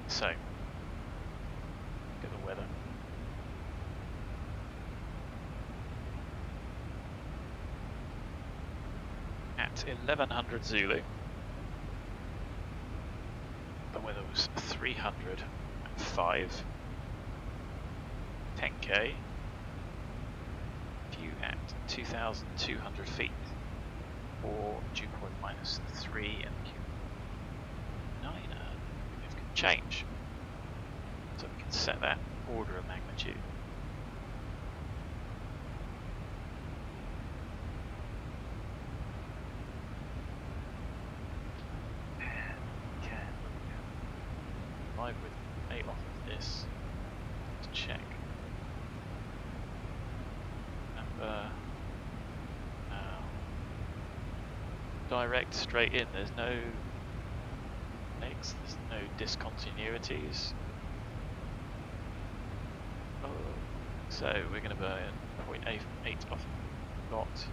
So, look at the weather. At 1100 Zulu, the weather was 305, 10k, view at 2,200 feet, or dew point -3 and Q9. Change, so we can set that order of magnitude. And we can live with a off of this to check. Number direct straight in. There's no there's no discontinuities. Oh, so we're going to burn 0.8 off dot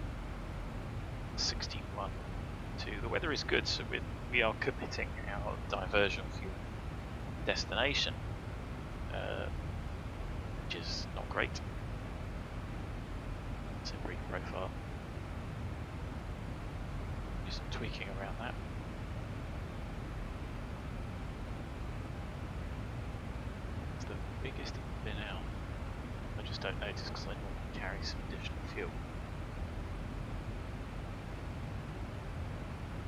61.2. The weather is good, so we are committing our diversion fuel destination, which is not great. It's a brief profile. Just tweaking around that. Biggest it's been out. I just don't notice because I normally carry some additional fuel.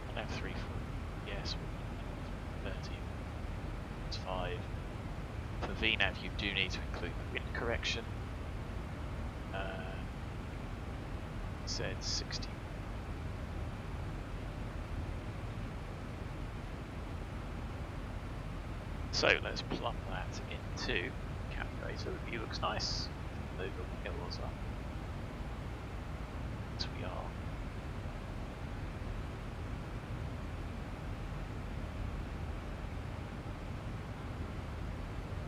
On F3, yes, 30. It's 5. For VNAV, you do need to include the wind correction. Said 60. So let's plumb that into calculator. The view looks nice. Load the hills up. As we are.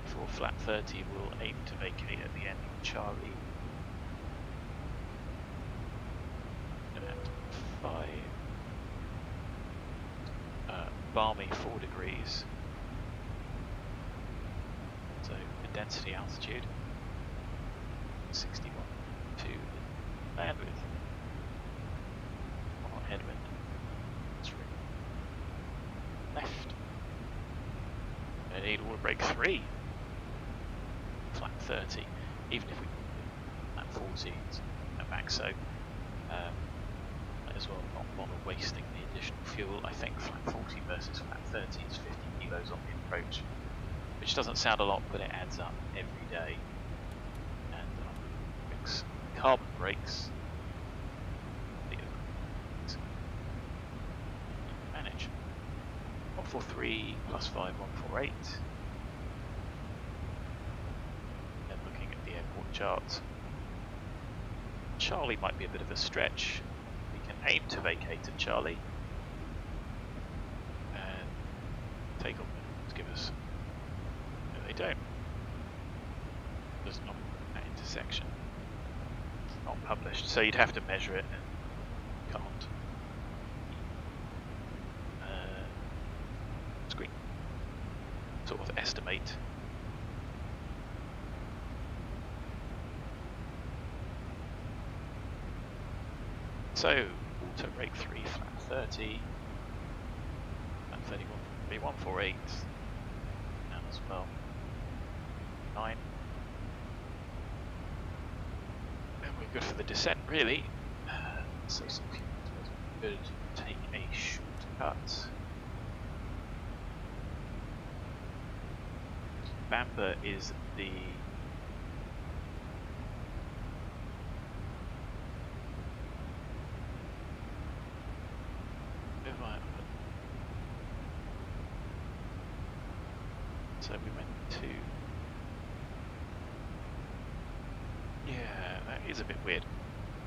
For flat 30, we'll aim to vacate at the end of Charlie. At 5. Balmy 4 degrees. So the density altitude 61 to bandwidth on headwind. Left. I need water break 3. Flat 30. Even if we at 40 at max, so might as well not bother wasting the additional fuel. I think flat 40 versus flat 30 is 50 kilos on the approach, which doesn't sound a lot, but it adds up every day. And fix carbon brakes. Manage. 143 plus 5, 148. And looking at the airport charts, Charlie might be a bit of a stretch. We can aim to vacate at Charlie and take off. Give us. No, they don't. There's not that intersection. It's not published, so you'd have to measure it and can't. Screen. Sort of estimate. So, auto brake 3, flat 30, flat 31, 3148, down as well, 9, and we're good for the descent really, so some people could take a shortcut. BANBA is the so we went to, yeah, that is a bit weird.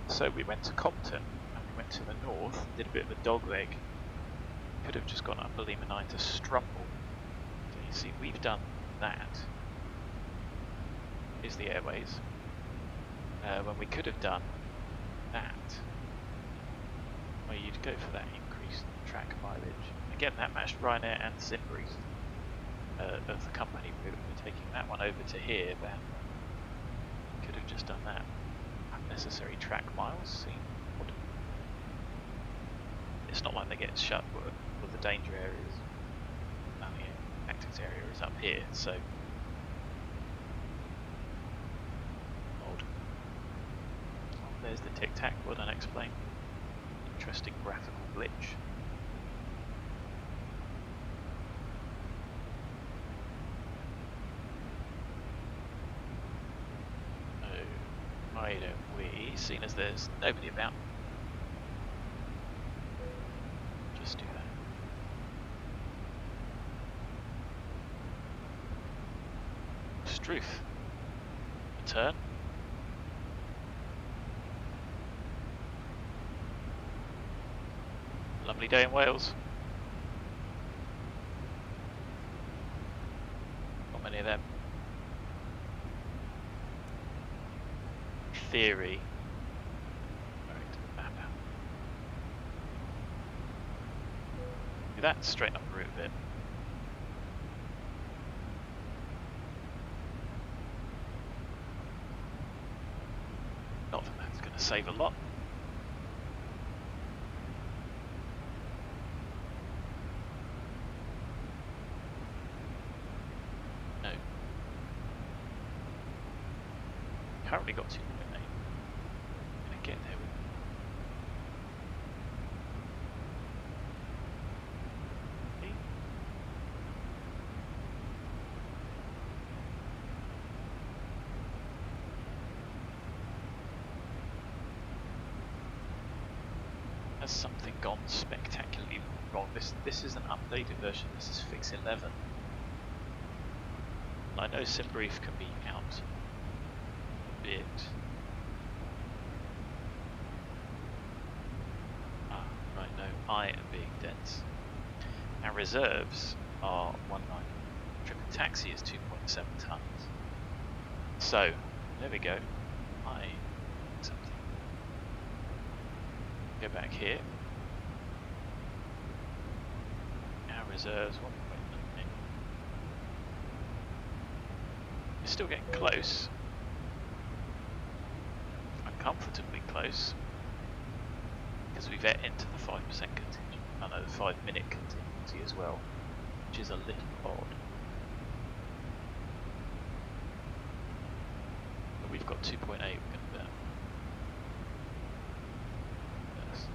So we went to Compton and we went to the north, did a bit of a dog leg, could have just gone up Belima 9 to Strumble. So you see we've done that, is the airways, when we could have done that, where you'd go for that increased track mileage. Again, that matched Ryanair and Simbrief. Of the company, we're taking that one over to here, then could have just done that. Unnecessary track miles, see? It's not like they get shut with the danger areas. The tactics area is up here, so odd. Oh, there's the tic-tac, well done, explain. Interesting graphical glitch. Why don't we, seeing as there's nobody about, just do that. Struth. Turn. Lovely day in Wales. Not many of them. Theory. Do that straight up the route a bit. Not that that's going to save a lot. No. Currently got 2.8. Get there with has something gone spectacularly wrong? This is an updated version. This is fix 11. I know SimBrief can be out a bit. Right, no, I am being dense. Our reserves are 1.9. Trip and taxi is 2.7 tons. So, there we go. Something. Go back here. Our reserves 1.9. You're still getting close. Uncomfortably close. Because we've ate into the 5% contingent. I know the 5-minute contingency as well, which is a little odd. But we've got 2.8 we're going to burn. Yes.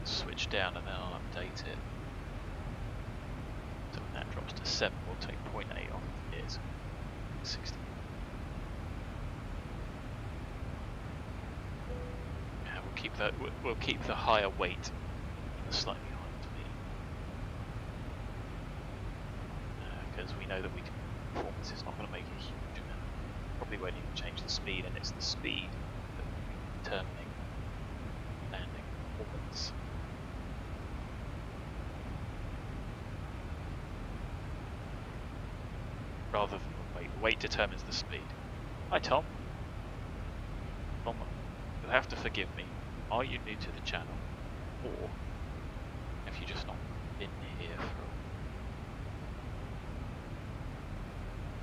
Switch down and then I'll update it. So when that drops to 7, we'll take 0.8 off of it. So 60. Yeah, we'll keep the higher weight in the slightly higher speed. Because we know that performance is not going to make a huge amount. Probably won't even change the speed, and it's the speed that will be determining landing performance. Rather than the weight. Weight determines the speed. Hi Tom. Tom, you'll have to forgive me. Are you new to the channel? Or have you just not been here for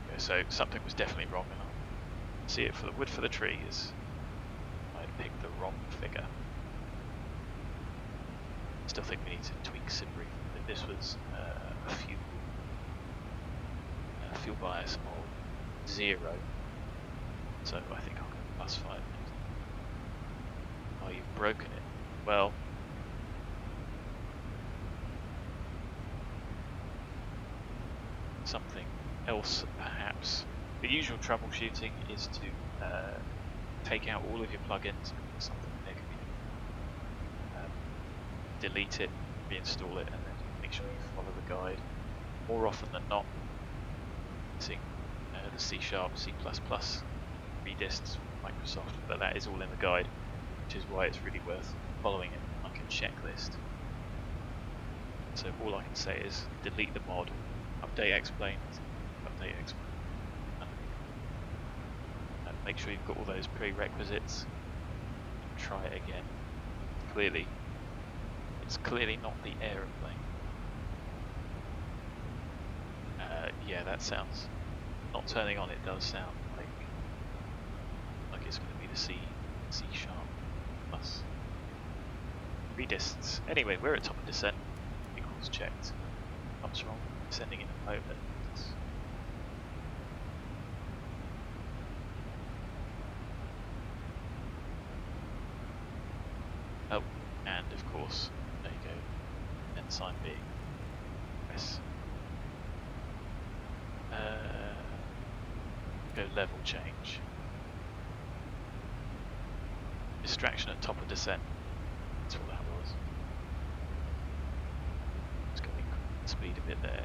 okay, so something was definitely wrong and I'll see it for the wood for the trees. I picked the wrong figure. Still think we need to tweak SimBrief. This was a fuel bias of 0, so I think I'll go +5 next. Oh, you've broken it. Well, something else perhaps. The usual troubleshooting is to take out all of your plugins, something negative. Delete it, reinstall it, and then make sure you follow the guide. More often than not, using the C#, C++ redisks from Microsoft, but that is all in the guide, which is why it's really worth following it like a checklist. So all I can say is delete the mod, update explain, update explain, and make sure you've got all those prerequisites, and try it again. It's clearly not the aeroplane. Yeah, that sounds, not turning on it does sound like it's going to be the C# plus redisks. Anyway, we're at top of descent, equals checked. Comes wrong, descending in a moment. Oh, and of course, there you go, ensign B. Press. Go level change. Distraction at top of descent. That's what that was. Just going to increase the speed a bit there.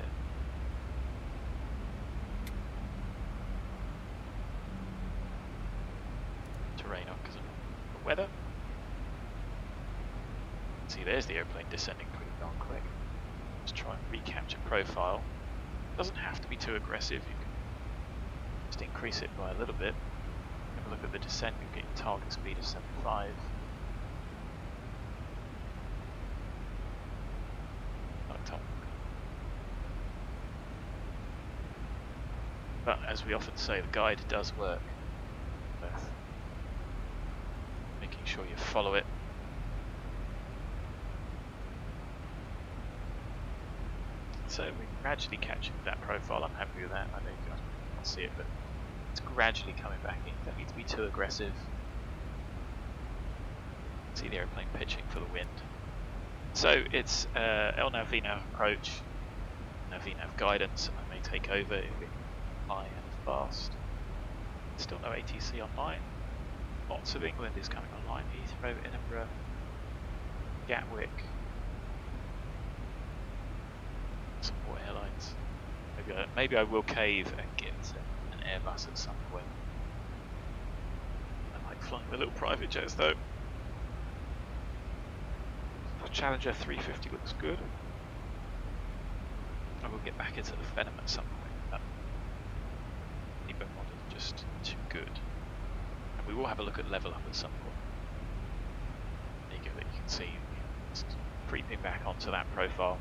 Terrain up because of the weather. See, there's the airplane descending pretty darn quick. Let's try and recapture profile. Doesn't have to be too aggressive. You can just increase it by a little bit. Have a look at the descent. You get your target speed of 75. But as we often say, the guide does work. Worth making sure you follow it. So we're gradually catching that profile. I'm happy with that. I know you guys can't see it, but it's gradually coming back in. Don't need to be too aggressive. See the airplane pitching for the wind. So it's LNAV VNAV approach. no VNAV guidance, and I may take over if it's high and fast. Still no ATC online. Lots of England is coming online. Heathrow, Edinburgh, Gatwick. Some more airlines. Maybe I will cave and get an Airbus at some point. I like flying the little private jets though. The Challenger 350 looks good. I will get back into the Venom at some point. That Evo model is just too good. And we will have a look at Level Up at some point. There you go, that you can see just creeping back onto that profile.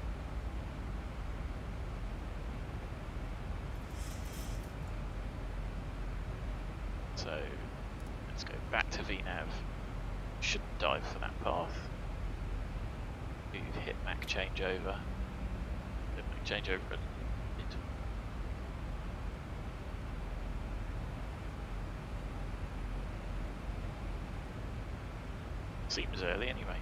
So let's go back to VNAV. Shouldn't dive for that path. We've hit Mac changeover. Hit Mac changeover at it. Seems early anyway.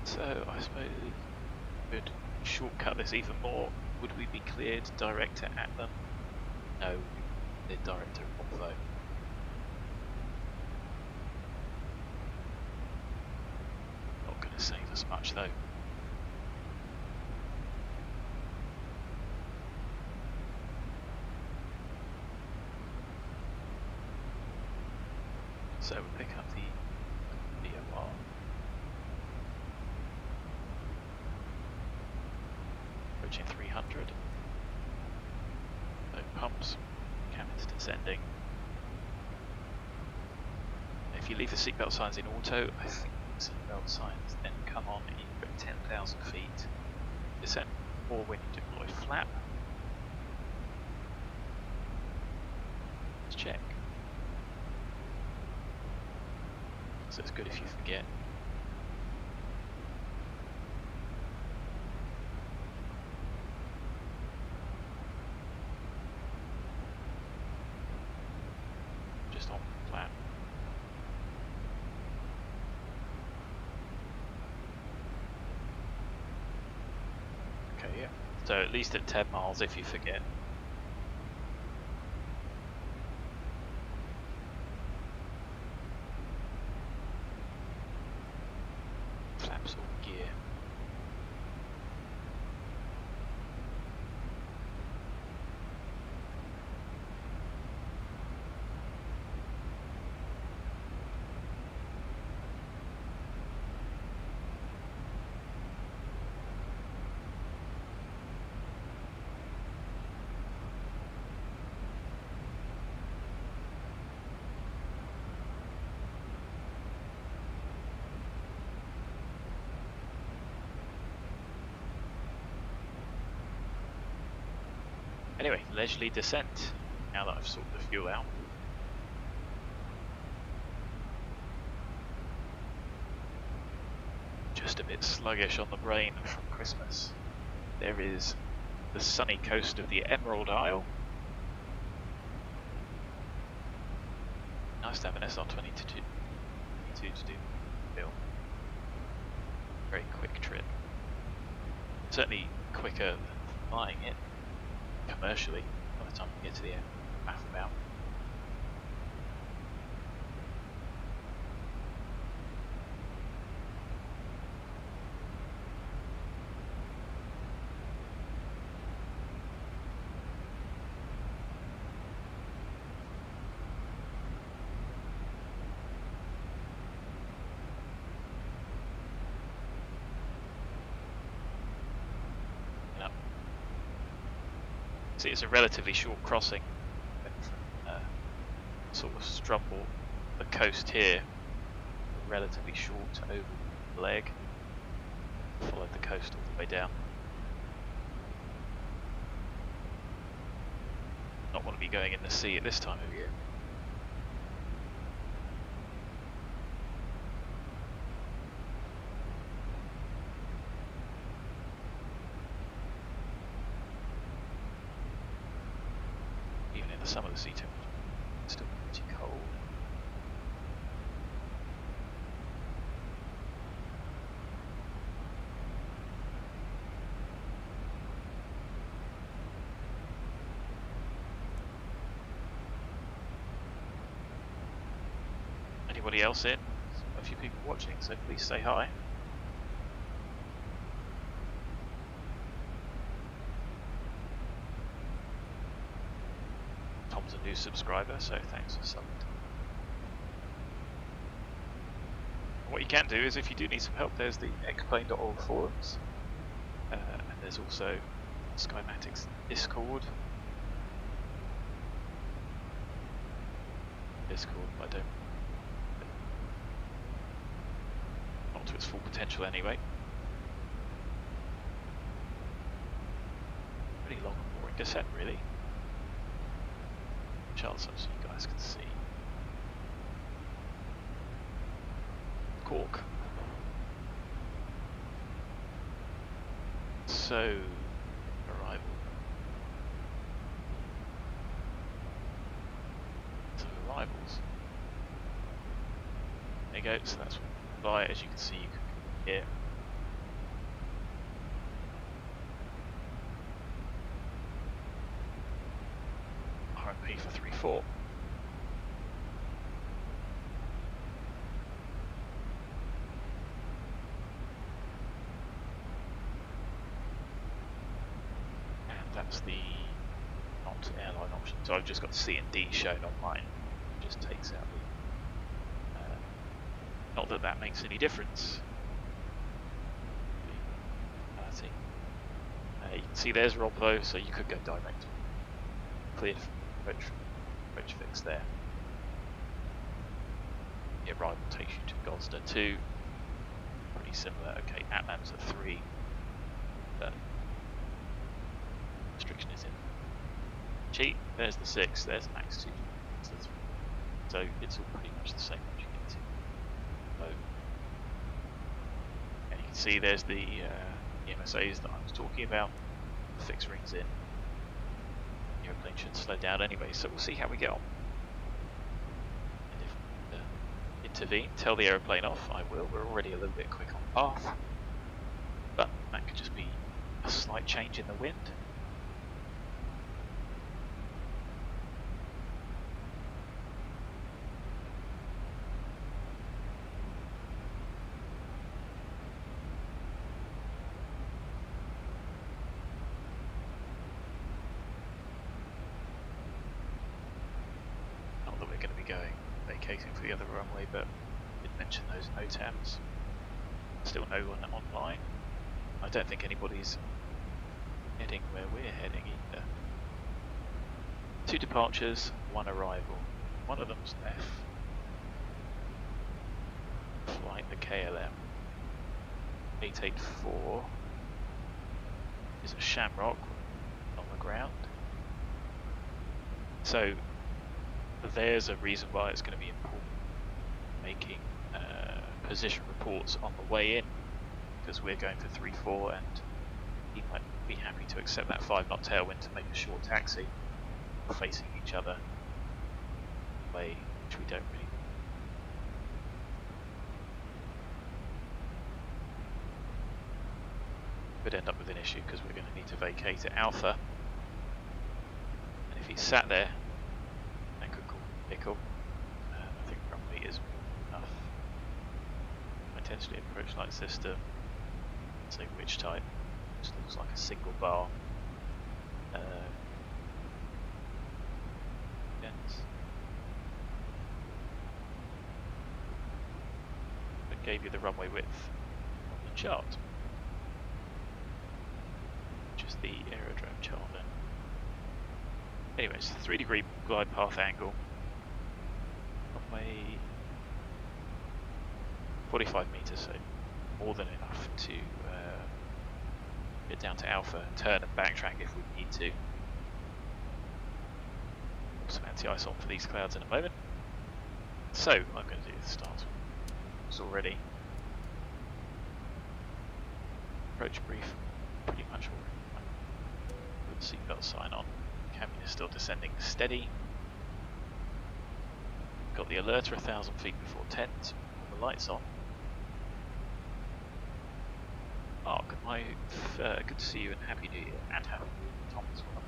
So I suppose we could shortcut this even more. Would we be cleared director at them? No, the director of Ortho. Not going to save us much though. So we'll pick up the VOR. Approaching 300. No pumps. Cabin's descending. If you leave the seatbelt signs in auto, I think the seatbelt signs then come on either at 10,000 feet descent or when you deploy flap. Let's check. So it's good if you forget. Just on flat. Okay, yeah. So at least at 10 miles if you forget. Flaps all gear. Anyway, leisurely descent, now that I've sorted the fuel out. Just a bit sluggish on the brain from Christmas. There is the sunny coast of the Emerald Isle. Nice to have an SR-20 to do film. Very quick trip. Certainly quicker than flying it. Commercially, by the time we get to the end, math about. See, it's a relatively short crossing. Sort of strumble the coast here. Relatively short over leg. Followed the coast all the way down. Not want to be going in the sea at this time of year. Some of the sea temperature is still pretty cold. anybody else in. A few people watching, so please say hi. Tom's a new subscriber, so thanks for subbing. What you can do is, if you do need some help, there's the xplane.org forums, and there's also Skymatic's Discord. I don't, not to its full potential anyway. Pretty long and boring descent, really. Charles, so you guys can see. Cork. So, arrival. So, arrivals. There you go, so that's by, as you can see, you can hear. RMP for 3-4. That's the not airline option. So I've just got C and D shown on mine. Just takes out the. Not that that makes any difference. You can see there's Roblo, so you could go direct. Cleared approach fix there. The arrival takes you to Gosda 2. Pretty similar. Okay, Atlam's a 3. But restriction is in G. There's the 6, there's the max 2, there's the 3. So it's all pretty much the same as you get to. So, and you can see there's the MSAs that I was talking about. The fix rings in. The airplane should slow down anyway, so we'll see how we get on. And if intervene, tell the aeroplane off, I will. We're already a little bit quick on path. But that could just be a slight change in the wind. Vacating for the other runway, but I did mention those NOTAMs. Still no one online. I don't think anybody's heading where we're heading either. 2 departures, 1 arrival. One of them's F. Flying the KLM. 884 is a Shamrock on the ground. So there's a reason why it's going to be important making position reports on the way in, because we're going for 3-4 and he might be happy to accept that 5-knot tailwind to make a short taxi facing each other way, which we don't really. Could end up with an issue because we're going to need to vacate at Alpha, and if he's sat there, pickle. I think runway is enough. Potentially approach light system. Say which type. Just looks like a single bar. That gave you the runway width on the chart, which is the aerodrome chart then. Anyways, 3-degree glide path angle. Runway 45 meters, so more than enough to get down to Alpha, turn and backtrack if we need to. Put some anti-ice on for these clouds in a moment. So I'm going to do the start. It's already approach brief, pretty much already. With the seatbelt sign on. Cabin is still descending steady. Got the alerter 1,000 feet before tent, all the lights on. ARK, good to see you and Happy New Year, and Happy New Year to Tom as well.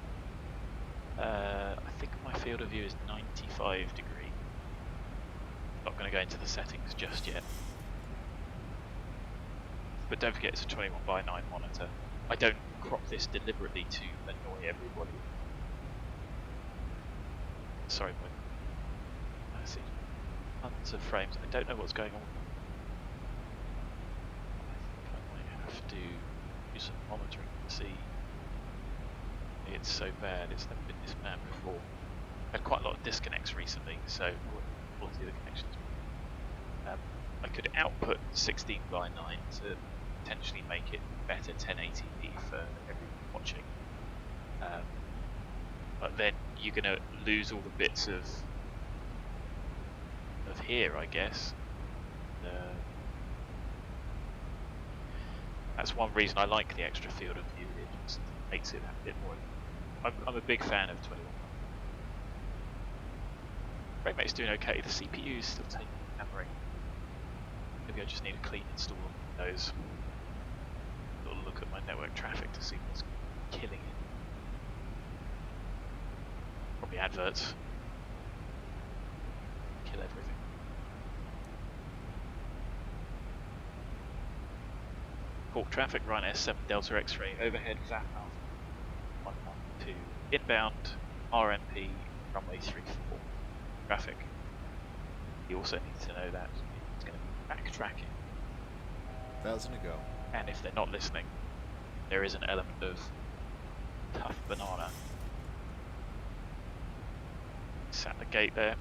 I think my field of view is 95 degree. Not going to go into the settings just yet. But don't forget it's a 21:9 monitor. I don't crop this deliberately to annoy everybody. Sorry, I see tons of frames. I don't know what's going on. I think I might have to do some monitoring to see. It's so bad, it's never been this bad before. Had quite a lot of disconnects recently, so quality of the connections. I could output 16:9 to potentially make it better 1080p for everyone watching. But then you're going to lose all the bits of here, I guess. That's one reason I like the extra field of view. It just makes it a bit more. I'm a big fan of 21. Frame rate's doing okay. The CPU is still taking hammering. Maybe I just need a clean install of Windows. Little look at my network traffic to see what's killing it. Probably adverts. Kill everything. Cork traffic, Ryanair 7 Delta X-ray, overhead VAPAL 112, inbound RMP runway 34 traffic. You also need to know that it's going to be backtracking. 1,000 to go. And if they're not listening, there is an element of tough banana. Sat the gate there.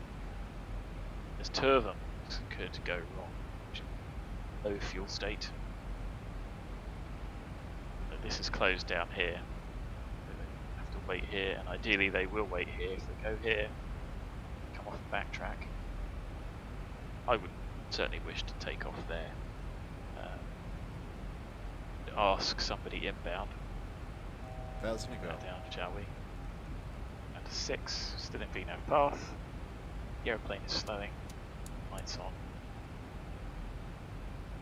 There's two of them that could go wrong. Low fuel state. But this is closed down here. They have to wait here, and ideally they will wait here. If they go here, come off and backtrack. I would certainly wish to take off there. Ask somebody inbound. 1,000 to go. Down, shall we? Down to 6, still in VNAV path. The aeroplane is slowing. Lights on.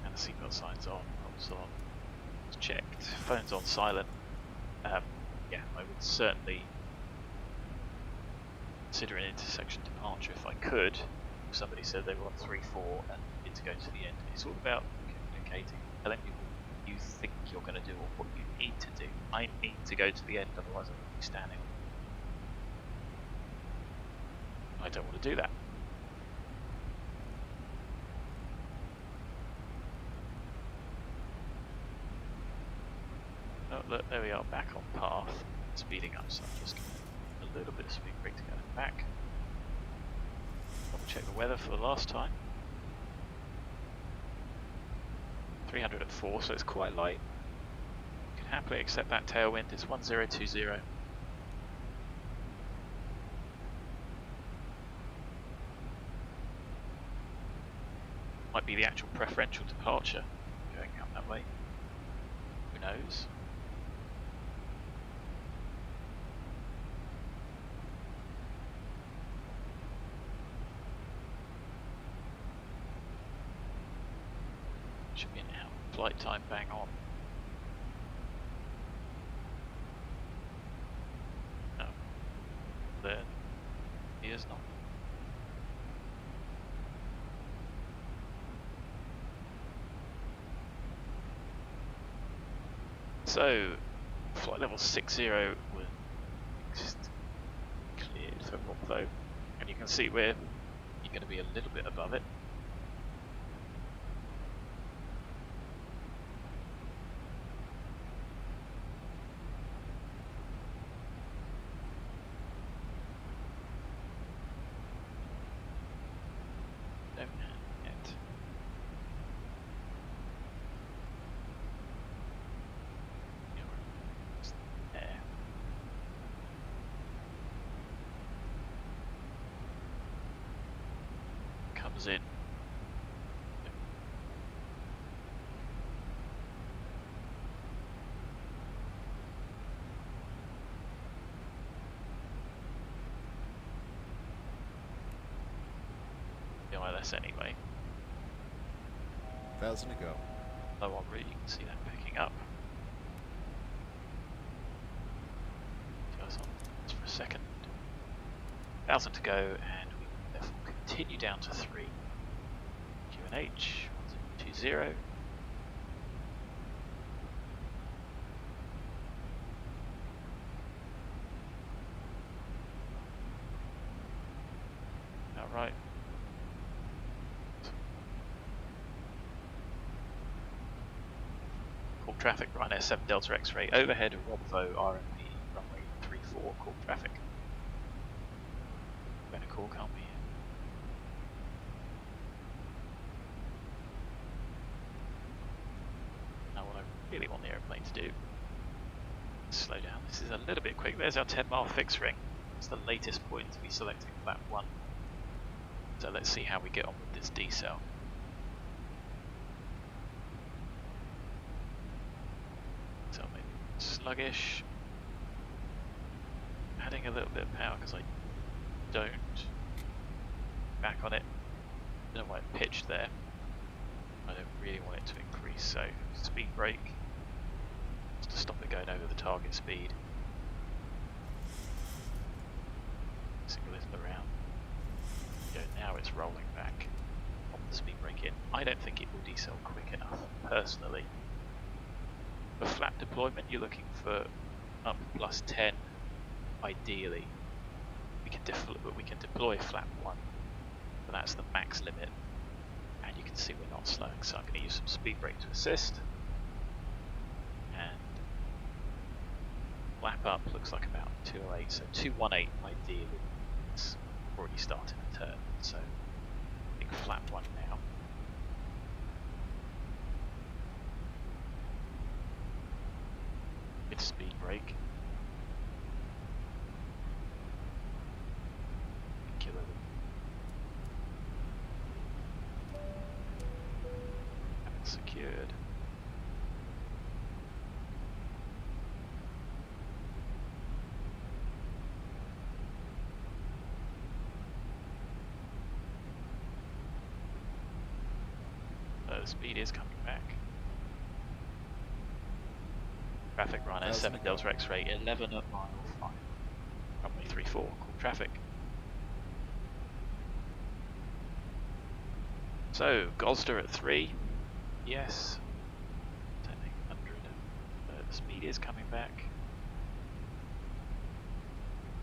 And the seatbelt signs on. Props on. It's checked. Phone's on silent. Yeah, I would certainly consider an intersection departure if I could. If somebody said they were on 3-4 and need to go to the end. It's all about communicating, telling people what you think you're going to do or what you need to do. I need to go to the end, otherwise I'm going to be standing. I don't want to do that. Oh, look, there we are, back on path. Speeding up, so I'm just going to a little bit of speed brake to go back. Double check the weather for the last time. 304, so it's quite light. You can happily accept that tailwind. It's 1020. Might be the actual preferential departure going out that way. Who knows? Should be an hour. Flight time bang on. No. Then he is not. So, flight level 60 was just cleared for Ortho, and you can see where you're going to be a little bit above it. In. The ILS anyway. 1,000 to go. Low on route, you can see that picking up. Just on for a second. 1,000 to go, and we will therefore continue down to 3. UNH 1020. Alright. Call traffic, Ryanair 7 Delta X-ray, overhead Ortho RMP, runway 34, call traffic. Going to call, can't we? Now what I really want the aeroplane to do, slow down. This is a little bit quick. There's our 10-mile fixed ring. It's the latest point to be selecting flap 1. So let's see how we get on with this decel. So maybe sluggish. Adding a little bit of power because I don't. Back on it. Don't know why it pitched there. I don't really want it to increase, so speed brake. Just to stop it going over the target speed. Single it around. Go, now it's rolling back. Pop the speed brake in. I don't think it will decel quick enough, personally. For flap deployment, you're looking for up plus 10, ideally. We can deploy flap 1, but that's the max limit. And you can see we're not slowing, so I'm going to use some speed brake to assist. And flap up looks like about 208, so 218 ideally. It's already starting to turn, so I think flap 1 now. With speed brake. Killer. And secured. The speed is coming back. Traffic Ryanair 7 Delta X-ray 11 at mile 5. Runway 34, call traffic. So, Gosda at 3. Yes. 10,800. The speed is coming back.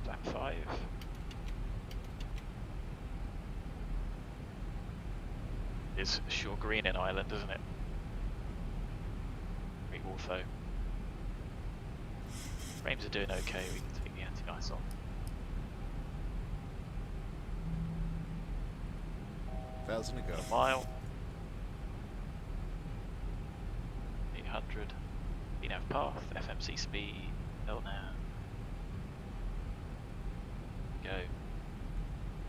Flap 5. It's sure green in Ireland, isn't it? Great Ortho. Frames are doing okay, we can take the anti-ice on. 1,000 to go. A mile. 800. VNAV path, FMC speed, LNAV. Go.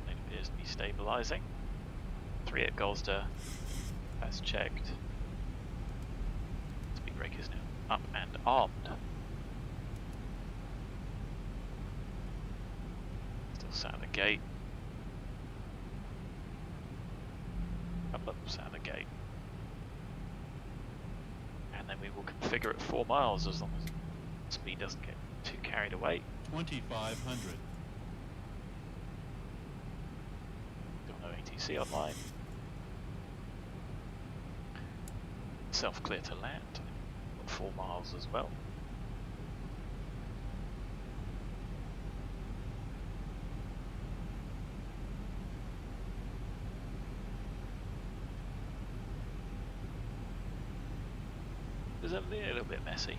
Plane appears to be stabilising. 3 at Gosda. That's checked. Speed brake is now up and armed. Still sat at the gate. Couple of them sat at the gate. And then we will configure at 4 miles as long as the speed doesn't get too carried away. 2,500. Got no ATC online. Self-clear to land. Got 4 miles as well. It was a little bit messy.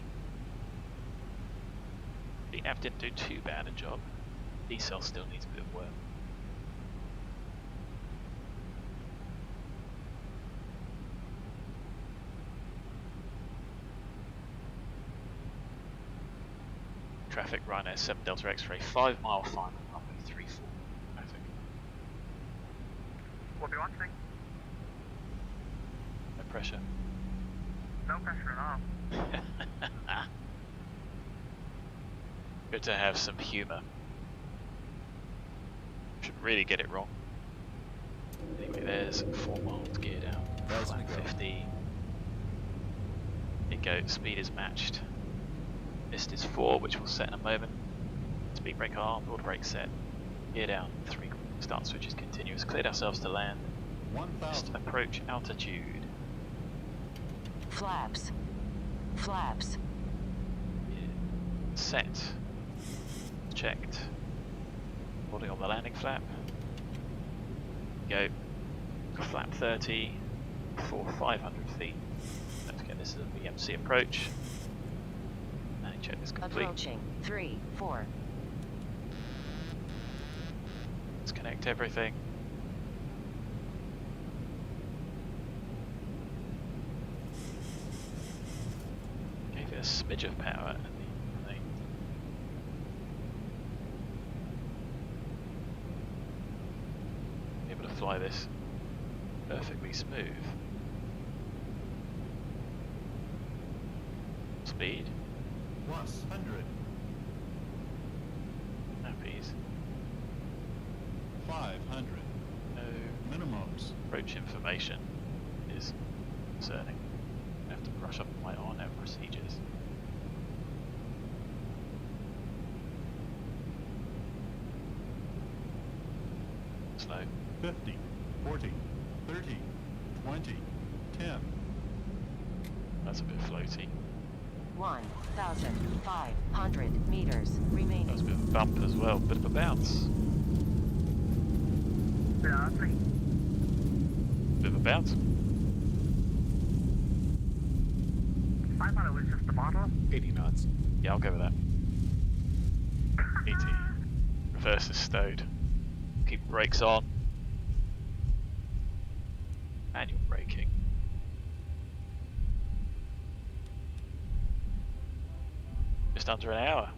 VNAV didn't do too bad a job. D-Cell still needs a bit of work. Traffic Ryanair 7 Delta X-ray 5 mile final runway 34. Traffic. What do you want to think? No pressure. No pressure at all. Good to have some humour. Should really get it wrong. Anyway, there's 4 miles gear down. Flat 50. It goes. Speed is matched. Mist is 4, which we'll set in a moment. Speed brake armed, auto brake set. Gear down, 3 start switches continuous. Cleared ourselves to land. Just 1,000. approach altitude. Flaps. Flaps. Set. Checked. Holding on the landing flap. Go. Flap 30 for 500 feet. Let's get this as a VMC approach. And check this complete. Approaching. 3, 4. Let's connect everything. Gave it a smidge of power at the thing. Be able to fly this perfectly smooth. Speed. Plus 100. Nappies. 500. No. Minimums. Approach information is concerning. I have to brush up my RNAV procedures. Slow. 50. 40. 30. 20. 10. That's a bit floaty. 1,500 meters That was remaining. a bit of a bump as well, bit of a bounce. Bit of a bounce. 500 was just the bottle. 80 knots. Yeah, I'll go with that. 80. Reverse is stowed. Keep brakes on. Manual braking. Just under an hour.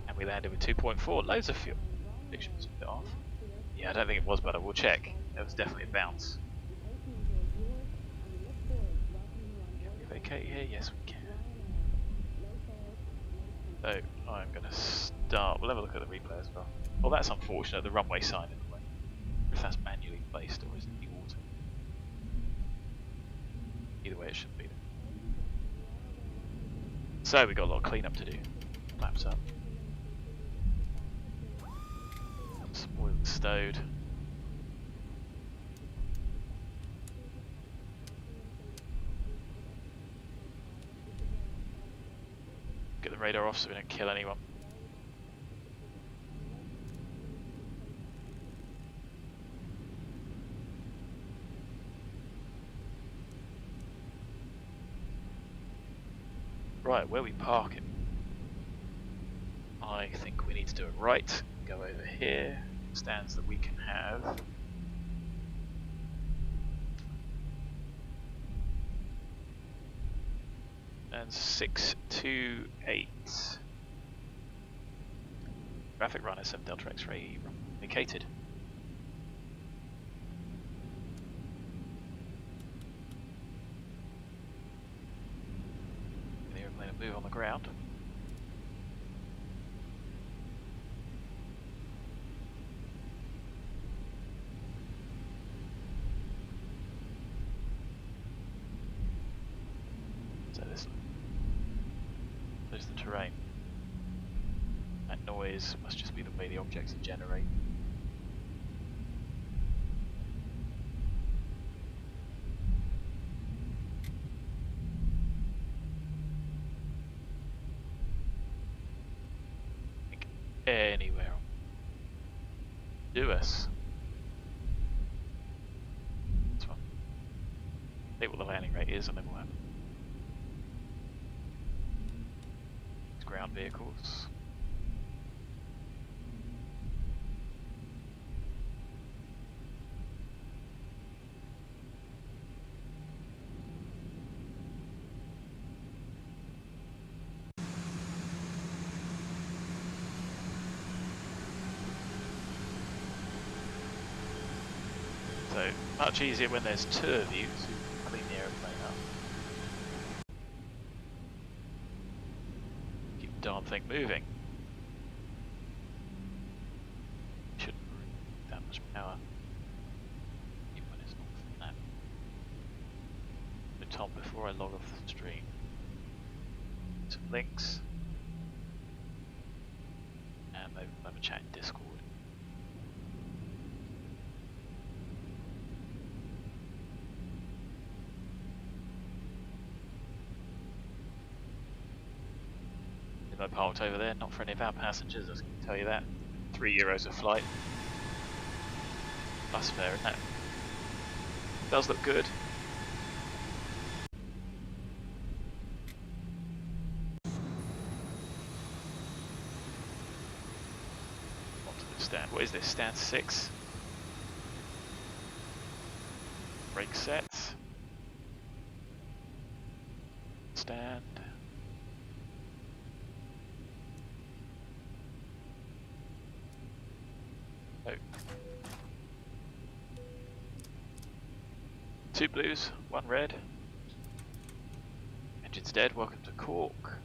And we landed with 2.4. Loads of fuel. Prediction was a bit off. Yeah, I don't think it was, but I will check. There was definitely a bounce. Can we vacate here? Yes, we can. So, I'm going to start. We'll have a look at the replay as well. Well, that's unfortunate, the runway sign in the way. If that's manually placed or is it the auto. Either way, it shouldn't be there. So, we've got a lot of cleanup to do. Flaps up. Spoiled and stowed. Get the radar off so we don't kill anyone. Right, where we parking? I think we need to do it right. Go over here. Stands that we can have. And 628. Traffic runner 7 Delta X-ray indicated. The airplane will move on the ground. So there's the terrain. That noise must just be the way the objects generate. Think anywhere. Do us. This one. See what the landing rate is and then we'll have ground vehicles. So much easier when there's two of you to clean the aeroplane up. Keep the darn thing moving. Shouldn't bring that much power. Even when it's not flat. So Tom, before I log off the stream, some links, and maybe we'll have a chat in Discord. Zibo parked over there, not for any of our passengers, I can tell you that. €3 a flight. That's fair, isn't it? Does look good. Onto the stand. What is this? Stand 6. Brake sets. Stand. Oh. 2 blues, 1 red. Engine's dead. Welcome to Cork,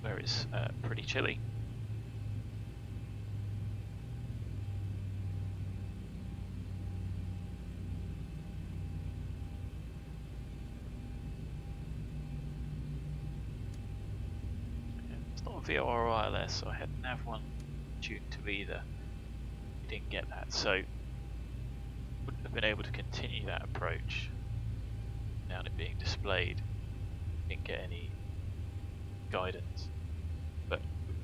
where it's pretty chilly. It's not a VO or ILS, so I had nav one tuned to either. Didn't get that, so wouldn't have been able to continue that approach without it being displayed. Didn't get any guidance, but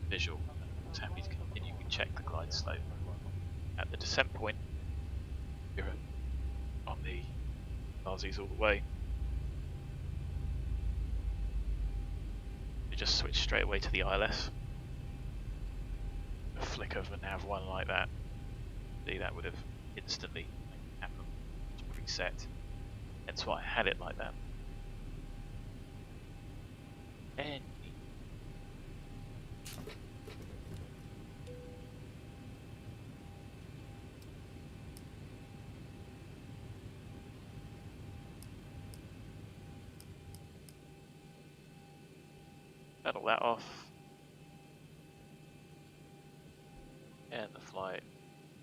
visual. I was happy to continue. We checked the glide slope at the descent point. You're on the RZs all the way. We just switched straight away to the ILS. A flick of a nav one like that. See, that would have instantly happened. It's preset. That's why I had it like that. And battle that off. And the flight.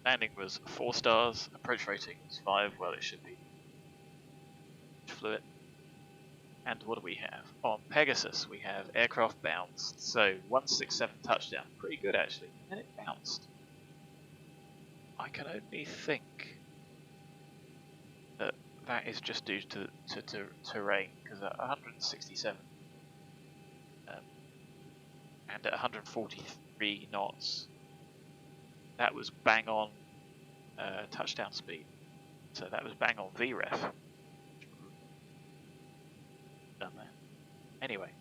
Landing was 4 stars, approach rating was 5, well it should be. Fluid. And what do we have? On Pegasus we have aircraft bounced, so 167 touchdown, pretty good actually, and it bounced. I can only think that that is just due to terrain, because at 167 and at 143 knots, that was bang on touchdown speed, so that was bang on VREF. Done there. Anyway,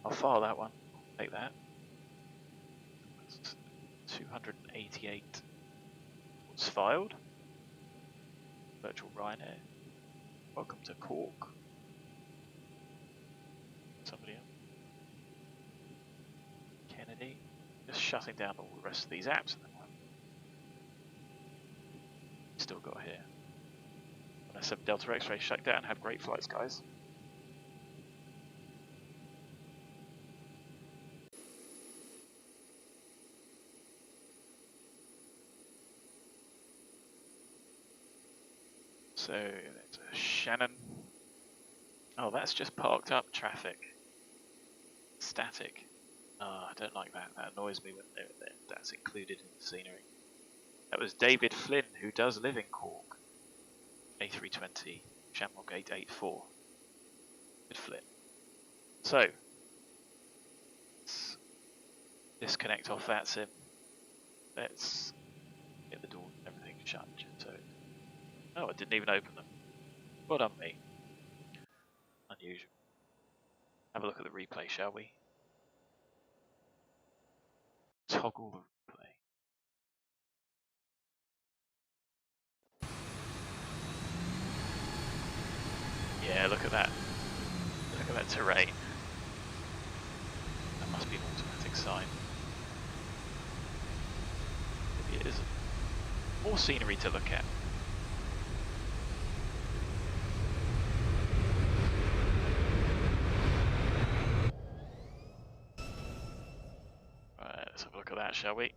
I'll file that one. Take that. That's 288. It's filed. Virtual Ryanair. Welcome to Cork. Somebody else. Kennedy. Just shutting down all the rest of these apps. Still got here. 107 Delta X-ray shut down. Have great flights, guys. So that's a Shannon. Oh, that's just parked up traffic. Static. I don't like that. That annoys me when that's included in the scenery. That was David Flynn, who does live in Cork. A320 Shamrock 884. Good Flynn. So, let's disconnect off VATSIM. Let's get the door and everything shut. So, oh, I didn't even open them. Well done, me. Unusual. Have a look at the replay, shall we? Toggle the replay. Yeah, look at that. Look at that terrain. That must be an automatic sign. Maybe it isn't. More scenery to look at. Right, let's have a look at that, shall we?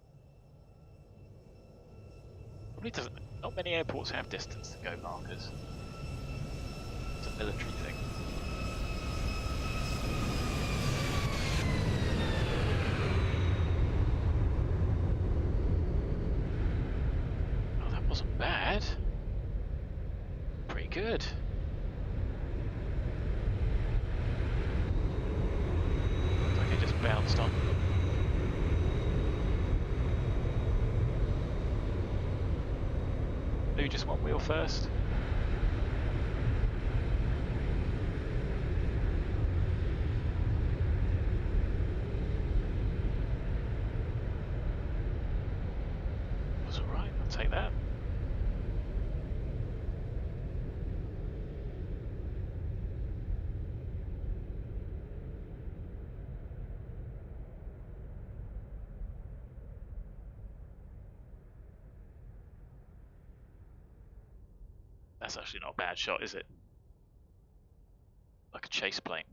Probably doesn't. Not many airports have distance to go markers. It's a military thing. Oh, that wasn't bad. Pretty good. bounced on. Maybe just one wheel first. That's alright, I'll take that. That's actually not a bad shot, is it? Like a chase plane.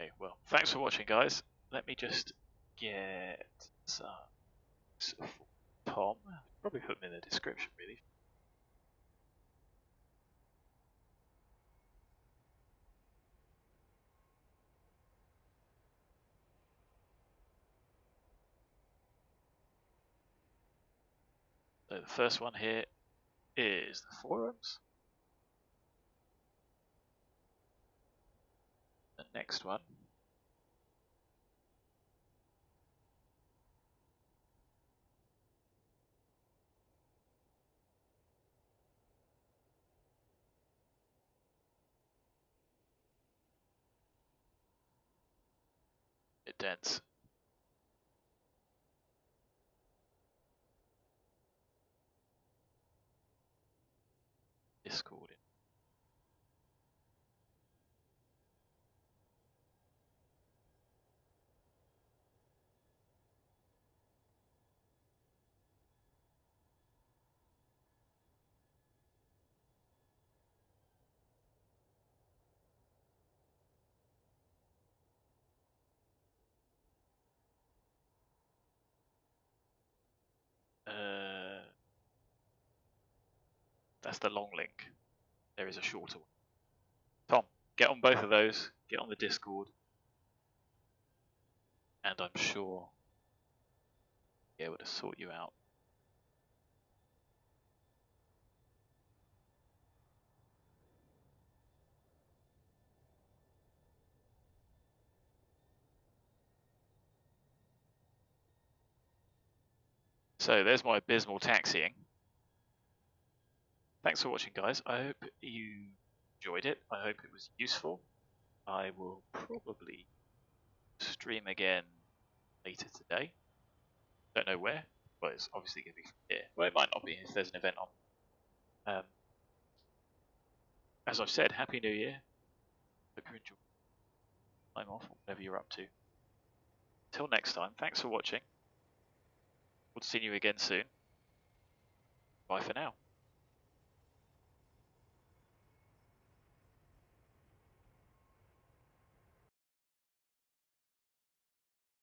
Okay, well, thanks for watching, guys. Let me just get some Tom. Probably put them in the description, really. So the first one here is the forums. The next one bit dense. Discord. That's the long link. There is a shorter one. Tom, get on both of those. Get on the Discord. And I'm sure I'll be able to sort you out. So there's my abysmal taxiing. Thanks for watching, guys. I hope you enjoyed it. I hope it was useful. I will probably stream again later today. Don't know where. Well, it's obviously going to be from here. Well, it might not be if there's an event on. As I've said, Happy New Year. Hope you enjoy time off, or whatever you're up to. Till next time, thanks for watching. We'll see you again soon. Bye for now.